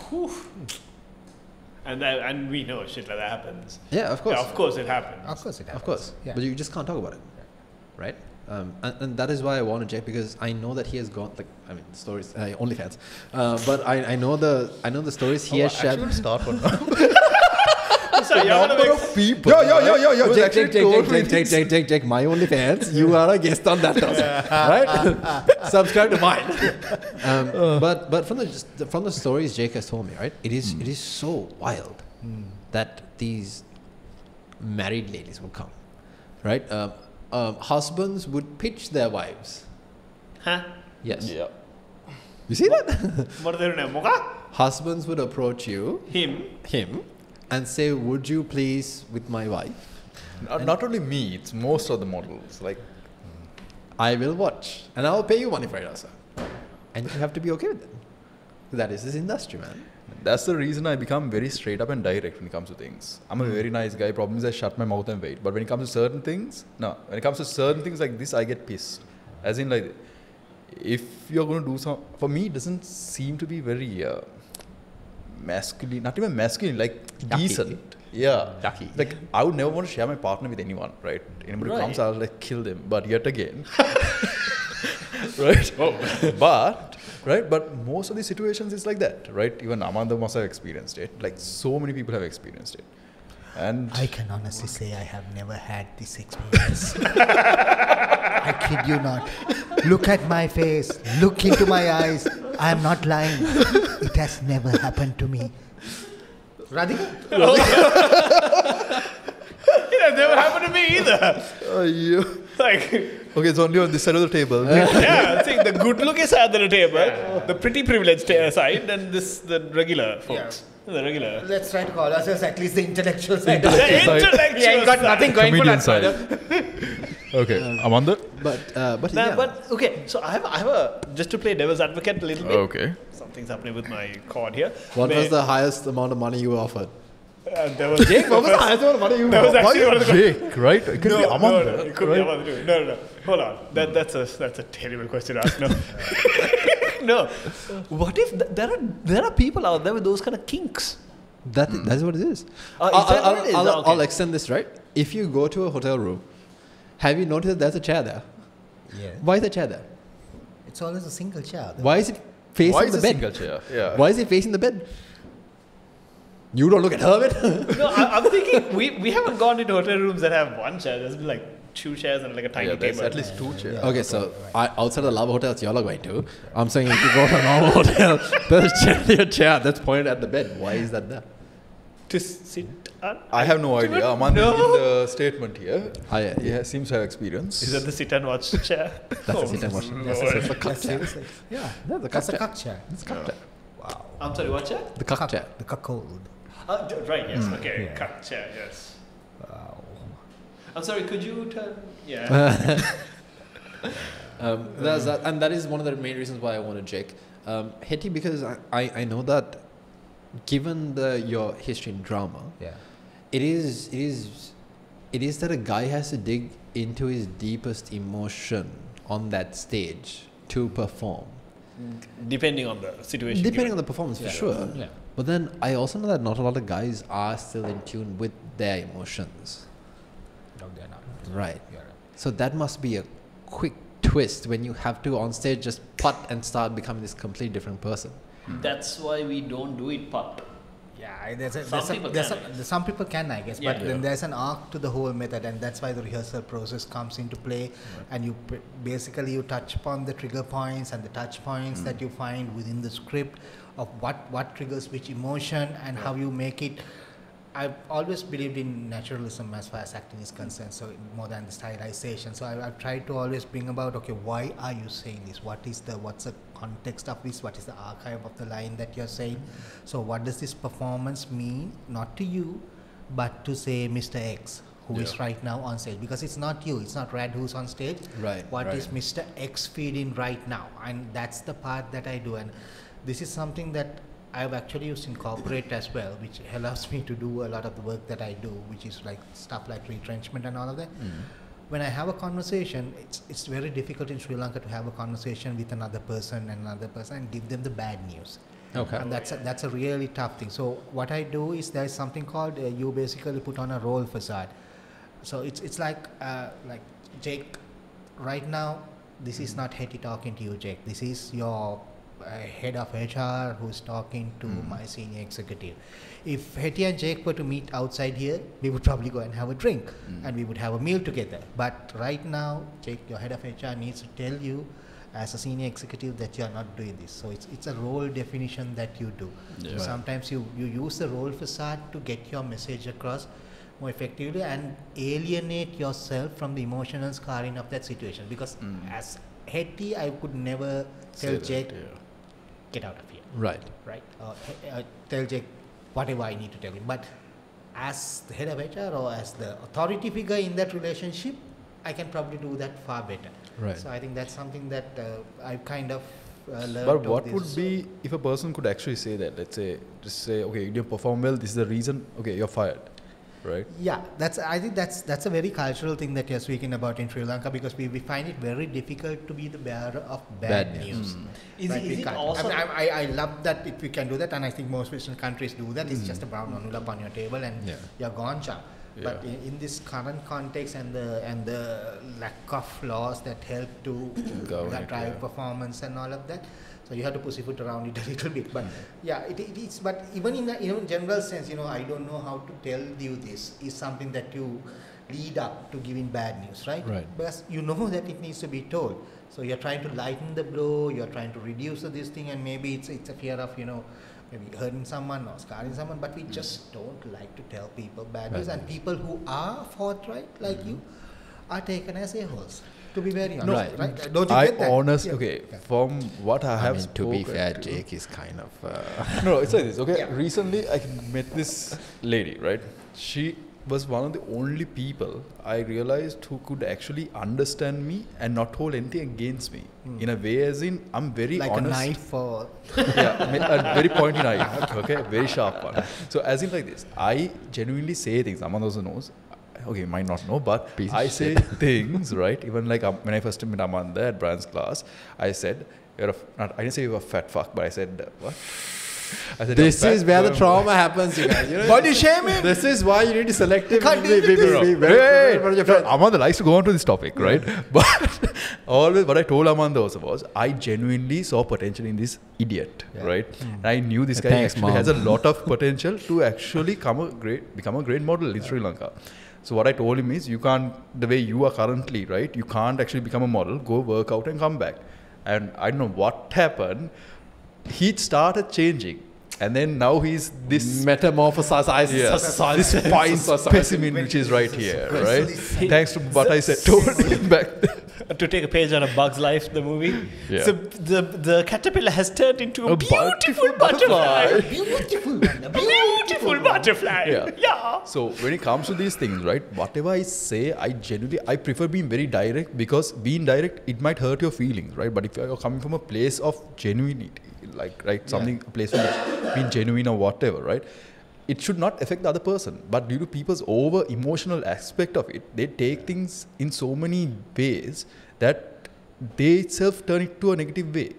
Whew. And we know shit like that happens. Yeah, of course. Yeah, of course it happens. Of course it happens. Of course. Yeah. But you just can't talk about it. Right? And that is why I wanted Jake, because I know that he has gone, stories, OnlyFans. But I know the stories he has shared. Actually, start one now. So you're gonna make people. Yo, Jake, my OnlyFans. You are a guest on that, right? Subscribe to mine. But from the stories Jake has told me, right? It is so wild that these married ladies will come, right? Husbands would pitch their wives. Huh? Yes. Yeah. You see that? What are they doing? Mocha? Husbands would approach you, Him. and say, "Would you please with my wife?" Not only me, it's most of the models. Like, I will watch, and I'll pay you money for it also. And you have to be okay with it. That is this industry, man. That's the reason I become very straight up and direct when it comes to things. I'm a very nice guy. Problem is I shut my mouth and wait. But when it comes to certain things, no. When it comes to certain things like this, I get pissed. As in, like, if you're going to do some... For me, it doesn't seem to be very masculine. Not even masculine, like Ducky. decent. Yeah. Ducky. Like, I would never want to share my partner with anyone, right? Anybody who comes, I'll like kill them. But yet again... right? But most of the situations is like that, right? Even Amanda must have experienced it. Like, so many people have experienced it. And I can honestly say I have never had this experience. I kid you not. Look at my face. Look into my eyes. I am not lying. It has never happened to me. Radhika? It has never happened to me either. Like, okay, it's only on this side of the table. yeah, see, the good looking side of the table, the pretty privileged side, and the regular folks. The regular. Let's try to call ourselves at least the intellectual side. The intellectual We ain't got nothing going for Comedian us, side. brother. Okay, Amanda? But Nah, but okay, so I have a just to play devil's advocate a little bit. Okay. Something's happening with my cord here. what Where- was the highest amount of money you were offered? There was Jake. What was the highest amount of money you That was actually one of the Jake, right? It could be Amanda. No, it could be Amanda too. No. Hold on. That's a terrible question to ask. No. No. What if there are people out there with those kind of kinks? That's what it is. Is that what it is? Okay. I'll extend this, right? If you go to a hotel room, have you noticed there's a chair there? Yeah. Why is the chair there? It's always a single chair. Why is it facing Why is the a bed? single chair? Yeah. Why is it facing the bed? You don't look at her bed. No, I'm thinking we haven't gone into hotel rooms that have one chair. There's been like 2 chairs and like a tiny Yeah, there's table. at least 2 chairs. Okay, so outside the love hotels you're going to, I'm saying if you go to a normal hotel, there's a chair that's pointed at the bed. Why is that there? To sit on. I have no idea. Amanda No. in the statement here. Yeah. He seems to have experience. Is that the sit and watch chair? That's a sit and watch. That's a cup chair. Seriously. Yeah, that's a That's cup a chair. cuck chair. It's a cup chair. Wow. I'm sorry, what chair? The cup chair. The cuckold. Right, yes. Okay, Yeah. cut chair, yes. Wow. I'm sorry, could you turn? Yeah. That's that, and that is one of the main reasons why I wanted Jake. Hetty, because I know that given your history in drama, Yeah. it is that a guy has to dig into his deepest emotion on that stage to perform. Depending on the situation. Depending on the performance, for sure. Yeah. But then I also know that not a lot of guys are still in tune with their emotions. No, they're not. Right. You're right. So that must be a quick twist when you have to on stage just putt and start becoming this completely different person. That's why we don't do it putt. Yeah, Some people can. I guess, Yeah. but then there's an arc to the whole method, and that's why the rehearsal process comes into play. And you basically you touch upon the trigger points and the touch points that you find within the script of what triggers which emotion and how you make it. I've always believed in naturalism as far as acting is concerned, so more than the stylization. So I've tried to always bring about, okay, why are you saying this? What's the context of this? What is the archive of the line that you're saying? So what does this performance mean, not to you, but to say Mr. X, who is right now on stage? Because it's not you, it's not Rad who's on stage. Right, What right. is Mr. X feeding right now? And that's the part that I do. And this is something that I've actually used in corporate as well, which allows me to do a lot of the work that I do, which is like stuff like retrenchment and all of that. When I have a conversation, it's very difficult in Sri Lanka to have a conversation with another person and give them the bad news. Okay. And that's a really tough thing. So what I do is there's something called you basically put on a role facade. So it's like Jake, right now this is not Hetty talking to you, Jake. This is your head of HR who's talking to my senior executive. If Hetty and Jake were to meet outside here, we would probably go and have a drink and we would have a meal together. But right now, Jake, your head of HR needs to tell you as a senior executive that you are not doing this. So it's a role definition that you do. Yeah. So sometimes you use the role facade to get your message across more effectively and alienate yourself from the emotional scarring of that situation. Because as Hetty, I could never tell Jake, get out of here. Right. Right? Tell Jake whatever I need to tell him. But as the head of HR or as the authority figure in that relationship, I can probably do that far better. Right. So I think that's something that I've kind of learned. But what this. would be if a person could actually say that? Let's say, just say, okay, you didn't perform well. This is the reason. Okay, you're fired, right? Yeah, I think that's a very cultural thing that you're speaking about in Sri Lanka, because we find it very difficult to be the bearer of bad news. Is it can't. also? I love that if we can do that, and I think most Western countries do that. It's just a brown nonula on your table, and you're gone, cha. But in this current context and the lack of laws that help to drive performance and all of that, so you have to pussyfoot around it a little bit. But it is. But even in a general sense, I don't know how to tell you this is something that you lead up to giving bad news, right? Right. Because you know that it needs to be told. So you're trying to lighten the blow. You're trying to reduce this thing, and maybe it's a fear of maybe hurting someone or scarring someone, but we just don't like to tell people bad news. And people who are forthright, like you, are taken as a-holes. To be very honest, right? Don't you get that? Okay, from what I have to be spoken fair, to- Jake is kind of... No, it's like this. Okay, Yeah. recently I met this lady, right? She was one of the only people I realized who could actually understand me and not hold anything against me. In a way, as in, I'm very like honest. a knife or... A very pointy knife, okay, very sharp one. So as in like this, I genuinely say things. Someone also knows. Okay, might not know, but Piece of I say shit. things, right? Even like when I first met Amanda at Brian's class, I said, I didn't say you were a fat fuck, but I said, what? I said, This "You're is fat where the worm." trauma happens, you guys. Body shaming! This is why you need to selectively can't be do this. very careful with your friends. Amanda likes to go on to this topic, right? But always what I told Amanda also was, I genuinely saw potential in this idiot, right? And I knew this guy Thanks, actually Mom. has a lot of potential to actually become a great model in Sri Lanka. So what I told him is, you can't, the way you are currently, right? You can't actually become a model, go work out and come back. And I don't know what happened. He started changing. And then now he's this Metamorphosized. this fine specimen which is right here, right? Thanks to what I said, told him back then. To take a page out of Bug's Life, the movie. Yeah. So the caterpillar has turned into a A beautiful butterfly. Beautiful one. A beautiful butterfly. Yeah. So when it comes to these things, right, whatever I say, I prefer being very direct, because being direct, it might hurt your feelings, right? But if you're coming from a place of genuinity, like, right, something, a place of being genuine or whatever, right, it should not affect the other person. But due to people's over emotional aspect of it, they take things in so many ways that they itself turn it to a negative way.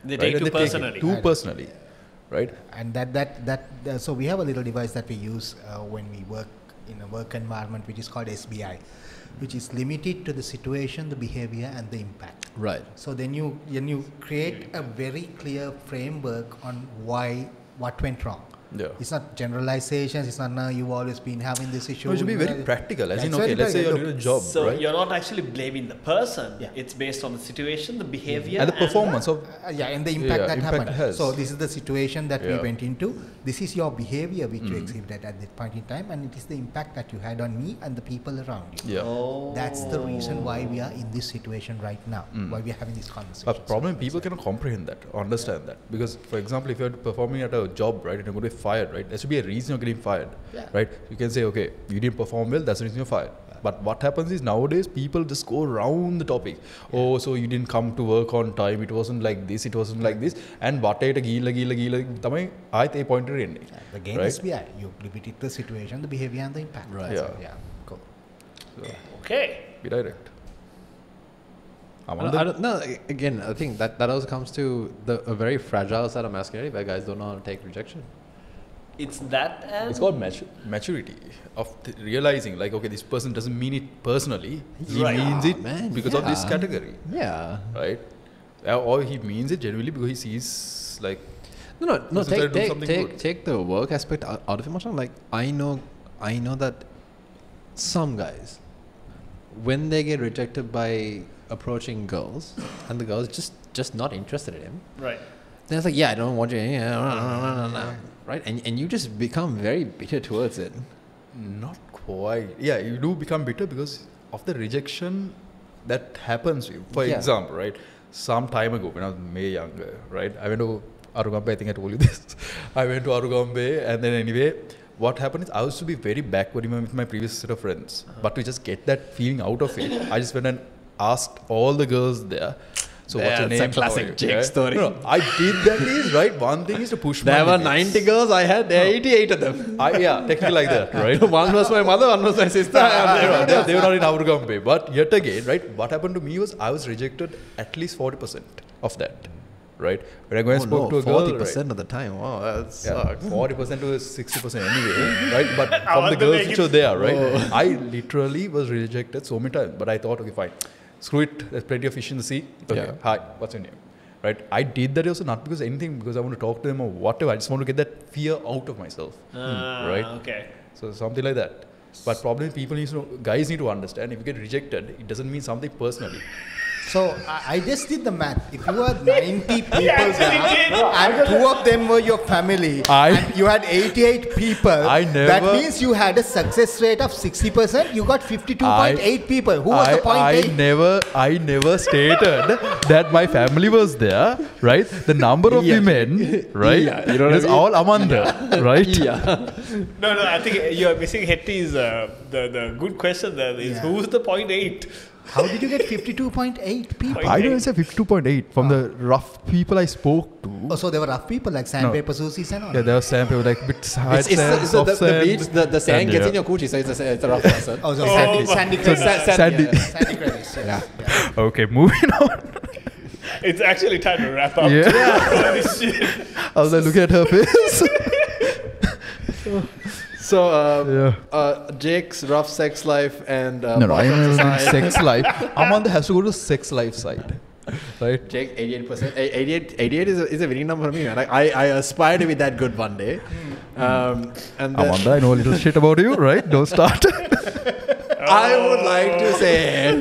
They right? take And too personally. Too personally, right? And so we have a little device that we use when we work in a work environment, which is called SBI, which is limited to the situation, the behavior, and the impact. Right. So then you create a very clear framework on what went wrong. Yeah. It's not generalizations. It's not, no, you've always been having this issue. No, it should be very practical. As in, It's okay, very let's say you're practical. doing a job, So right? you're not actually blaming the person. Yeah. It's based on the situation, the behavior, And the performance of and the impact that impact happened. has. So this is the situation that we Yeah. went into. This is your behavior which you exhibited at that point in time, and it is the impact that you had on me and the people around you. Yeah. Oh. That's the reason why we are in this situation right now. Why we are having this conversation. But problem, people cannot comprehend that, or understand that. Because, for example, if you're performing at a job, right, and you're going to be fired, right, there should be a reason you're getting fired, right? You can say, okay, you didn't perform well, that's the reason you're fired. But what happens is, nowadays, people just go around the topic. Oh, so you didn't come to work on time, it wasn't like this, it wasn't like this. And what I tamai I pointed in. Again, right? SBI, you limited the situation, the behavior, and the impact. Right. So, Yeah. cool. So, Okay. be direct. I don't know. Again, I think that also comes to a very fragile side of masculinity where guys don't know how to take rejection. It's that and It's called maturity of realizing, like, okay, this person doesn't mean it personally. He Right. means it Man, because of this yeah. category, Yeah. right? Or he means it genuinely because he sees, like, No. Person try to do something good. Take the work aspect out of it. Like I know that some guys, when they get rejected by approaching girls, and the girls just not interested in him, right. then it's like, yeah, I don't want you, right? And you just become very bitter towards it. not quite. Yeah, you do become bitter because of the rejection that happens to you. For Yeah. example, right, some time ago when I was way younger, right, I went to Arugambe, I think I told you this. I went to Arugambe, and then anyway, what happened is I used to be very backward even with my previous set of friends. But to just get that feeling out of it, I just went and asked all the girls there, So what's your That's name? a classic How are you? Jake story. No, I did that is right. One thing is to push my There were limits. 90 girls, I had 88 of them. Yeah, technically like that, right? One was my mother, one was my sister. They were not in our company. But yet again, right, what happened to me was I was rejected at least 40% of that, right? When I go and spoke to a girl, 40% right? of the time. Wow, that Yeah, sucks. 40% to 60% anyway, right? But from the girls which were there, right? I literally was rejected so many times. But I thought, okay, fine. Screw it. There's plenty of fish in the sea. Okay, Yeah. hi, what's your name? Right? I did that also not because anything, because I want to talk to them or whatever. I just want to get that fear out of myself. Right? Okay. So something like that. But probably people need to know, guys need to understand, if you get rejected, it doesn't mean something personally. So I just did the math. If you had 90 people there and 2 of them were your family and you had 88 people, that means you had a success rate of 60%. You got 52.8 people. Who was the 0.8? I never stated that my family was there, right? The number of women, right? Yeah, you know what I is mean? all Amanda, right? Yeah. No, I think you're missing Hetty's the good question there is Yeah. who's the 0.8? How did you get 52.8 people? I don't say 52.8 from the rough people I spoke to. Oh, so there were rough people like sandpaper Susies and all? Yeah, there were sand people like bit hard It's sand, the soft sand. beach, the sand and gets yeah. in your coochie, so it's a rough person. Oh, so Sandy So Credits. sandy. Sandy Credits, yes. Yeah. Okay, moving on. It's actually time to wrap up. Yeah. All this shit. I was like, look at her face. So, Jake's rough sex life and No, I'm bottom in side. sex life. Amanda has to go to sex life side, right? Jake, 88%. 88 is a winning number for me, man. I aspire to be that good one day. And then Amanda, I know a little shit about you, right? Don't start. I would like to say,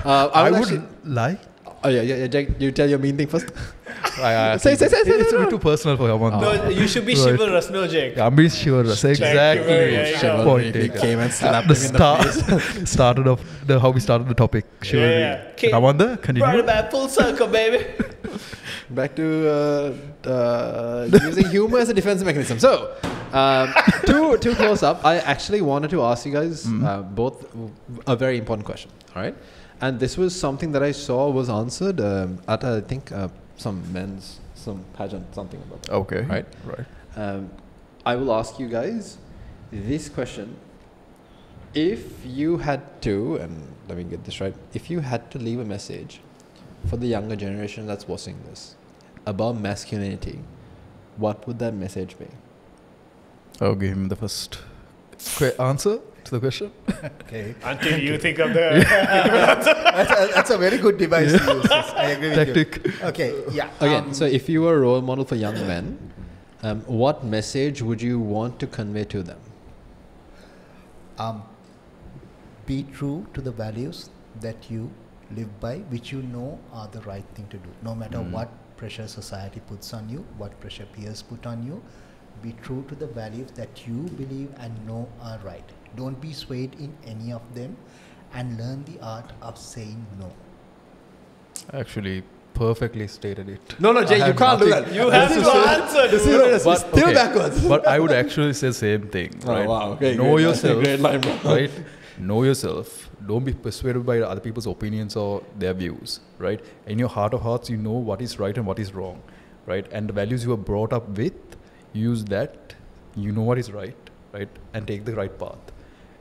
I would like. Oh yeah, Jake, you tell your mean thing first. Say. It's a bit too personal for Amanda. No, you should be chivalrous, no, Jake. I'm being sure. Exactly. Yeah. Point He taken. came and slapped The him in the start face. started off how we started the topic. Chivalry. Yeah. Okay. Amanda, Brought continue. it back full circle, baby. Back to using humor as a defense mechanism. So, to close up, I actually wanted to ask you guys both a very important question. All right, and this was something that I saw was answered at I think some pageant, something about that. Okay. Right. I will ask you guys this question: if you had to, and let me get this right, if you had to leave a message for the younger generation that's watching this about masculinity, what would that message be? I'll give him the first answer to the question. Okay. Until you think of the... That's a very good device to use. Yes, I agree with Tactic. you. Okay, yeah. Again, so if you were a role model for young men, what message would you want to convey to them? Be true to the values that you live by, which you know are the right thing to do. No matter what pressure society puts on you, what pressure peers put on you, be true to the values that you believe and know are right. Don't be swayed in any of them, and learn the art of saying no. Actually, perfectly stated it. No, Jay, you can't do that. You have to answer, This is dude. still okay, backwards. But I would actually say same thing, right? Oh, wow. Okay, know great. yourself, Great line, bro. right? Know yourself. Don't be persuaded by other people's opinions or their views, right? In your heart of hearts, you know what is right and what is wrong, right? And the values you were brought up with, use that. You know what is right, and take the right path,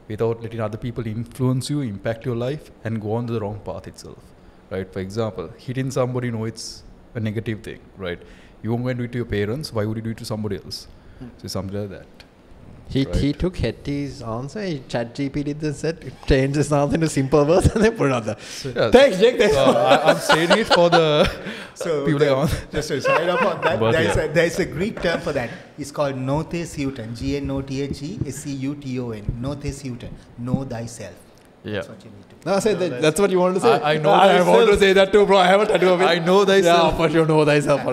without letting other people influence you, impact your life, and go on the wrong path itself, right? For example, hitting somebody, it's a negative thing, right? You won't go and do it to your parents. Why would you do it to somebody else? So something like that. He took Hetty's answer, he chat GPT this set, changed his answer into simple words and then put it on there. Yeah, Thanks, Jake. Thanks. I'm saying it for the people like on. Just to side up on that, But there's a Greek term for that. It's called notheseuton. GNOTHESEUTON. Notheseuton. Know thyself. Yeah. That's what you need to do. No, say that's what you wanted to say. I know I want to thyself. say that too, bro. I have a tattoo of it. I know thyself. Yeah, for sure, know thyself.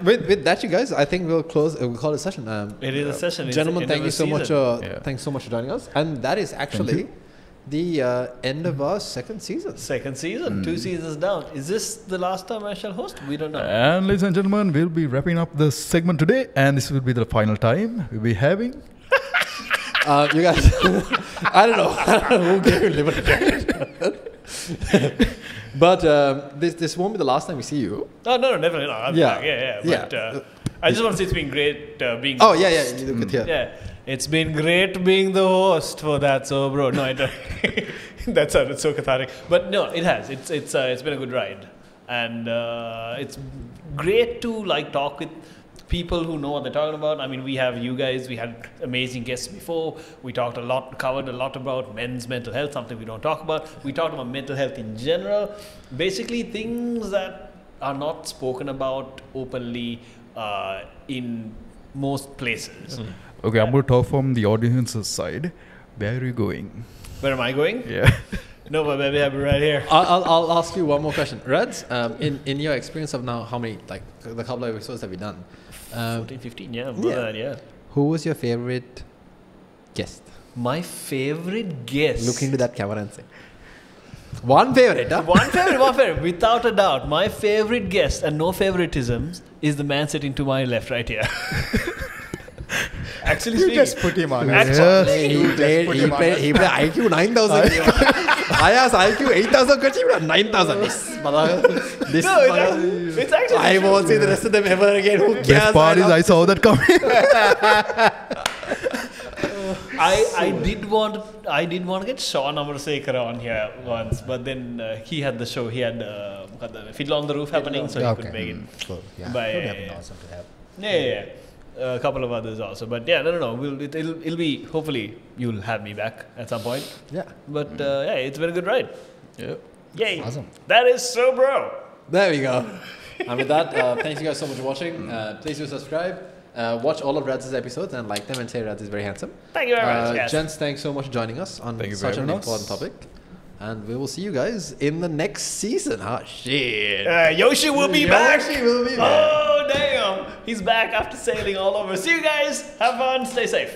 With that, you guys, I think we'll close. We'll call it a session. It is a session. It's Gentlemen, the end thank of you the so much. season. Thanks so much for joining us. And that is actually the end of our second season. Second season, 2 seasons down. Is this the last time I shall host? We don't know. And ladies and gentlemen, we'll be wrapping up the segment today, and this will be the final time we'll be having. You guys, I don't know who gave you liberty. But this won't be the last time we see you. Oh, no, definitely not. I'm Yeah. back. Yeah. Yeah. But I just want to say it's been great being. Oh, yeah. You could hear. Yeah. It's been great being the host for that. So, bro, no, that sounded so cathartic. But no, it has. It's been a good ride, and it's great to like talk with people who know what they're talking about. I mean, we have you guys. We had amazing guests before. We covered a lot about men's mental health, something we don't talk about. We talked about mental health in general. Basically, things that are not spoken about openly in most places. Okay, I'm going to talk from the audience's side. Where are you going? Where am I going? Yeah. No, but maybe I'll be right here. I'll ask you one more question. Rads, in your experience of now, how many, like, the couple of episodes have we done? 14, 15, yeah, more than that, yeah. Who was your favorite guest? My favorite guest. Look into that camera and say. One favorite, huh? One favorite, without a doubt. My favorite guest, and no favoritisms, is the man sitting to my left right here. Actually You speaking, just put him on. Actually, He played IQ 9000. I asked IQ 8000 question, he played 9000. This it's actually I true. won't see the rest of them ever again. Who cares? Best part is I saw that coming. I did want to get Sean Amarsekara on here once, but then he had the show. He had Fiddle on the Roof happening, so he could make it. Cool. Yeah. But That would yeah, have been yeah. awesome to have. Yeah. A couple of others also, but yeah, no. It'll be, hopefully you'll have me back at some point. Yeah. But yeah, it's been a good ride. Yeah. Yay! Awesome. That is so, bro. There we go. And with that, thanks you guys so much for watching. Please do subscribe. Watch all of Rads' episodes and like them and say Rads is very handsome. Thank you very much, guys. Gents, thanks so much for joining us on Thank you such for an having us. important topic. And we will see you guys in the next season. Ah, shit. Yoshi will be back. Yoshi will be back. Oh, damn. He's back after sailing all over. See you guys. Have fun. Stay safe.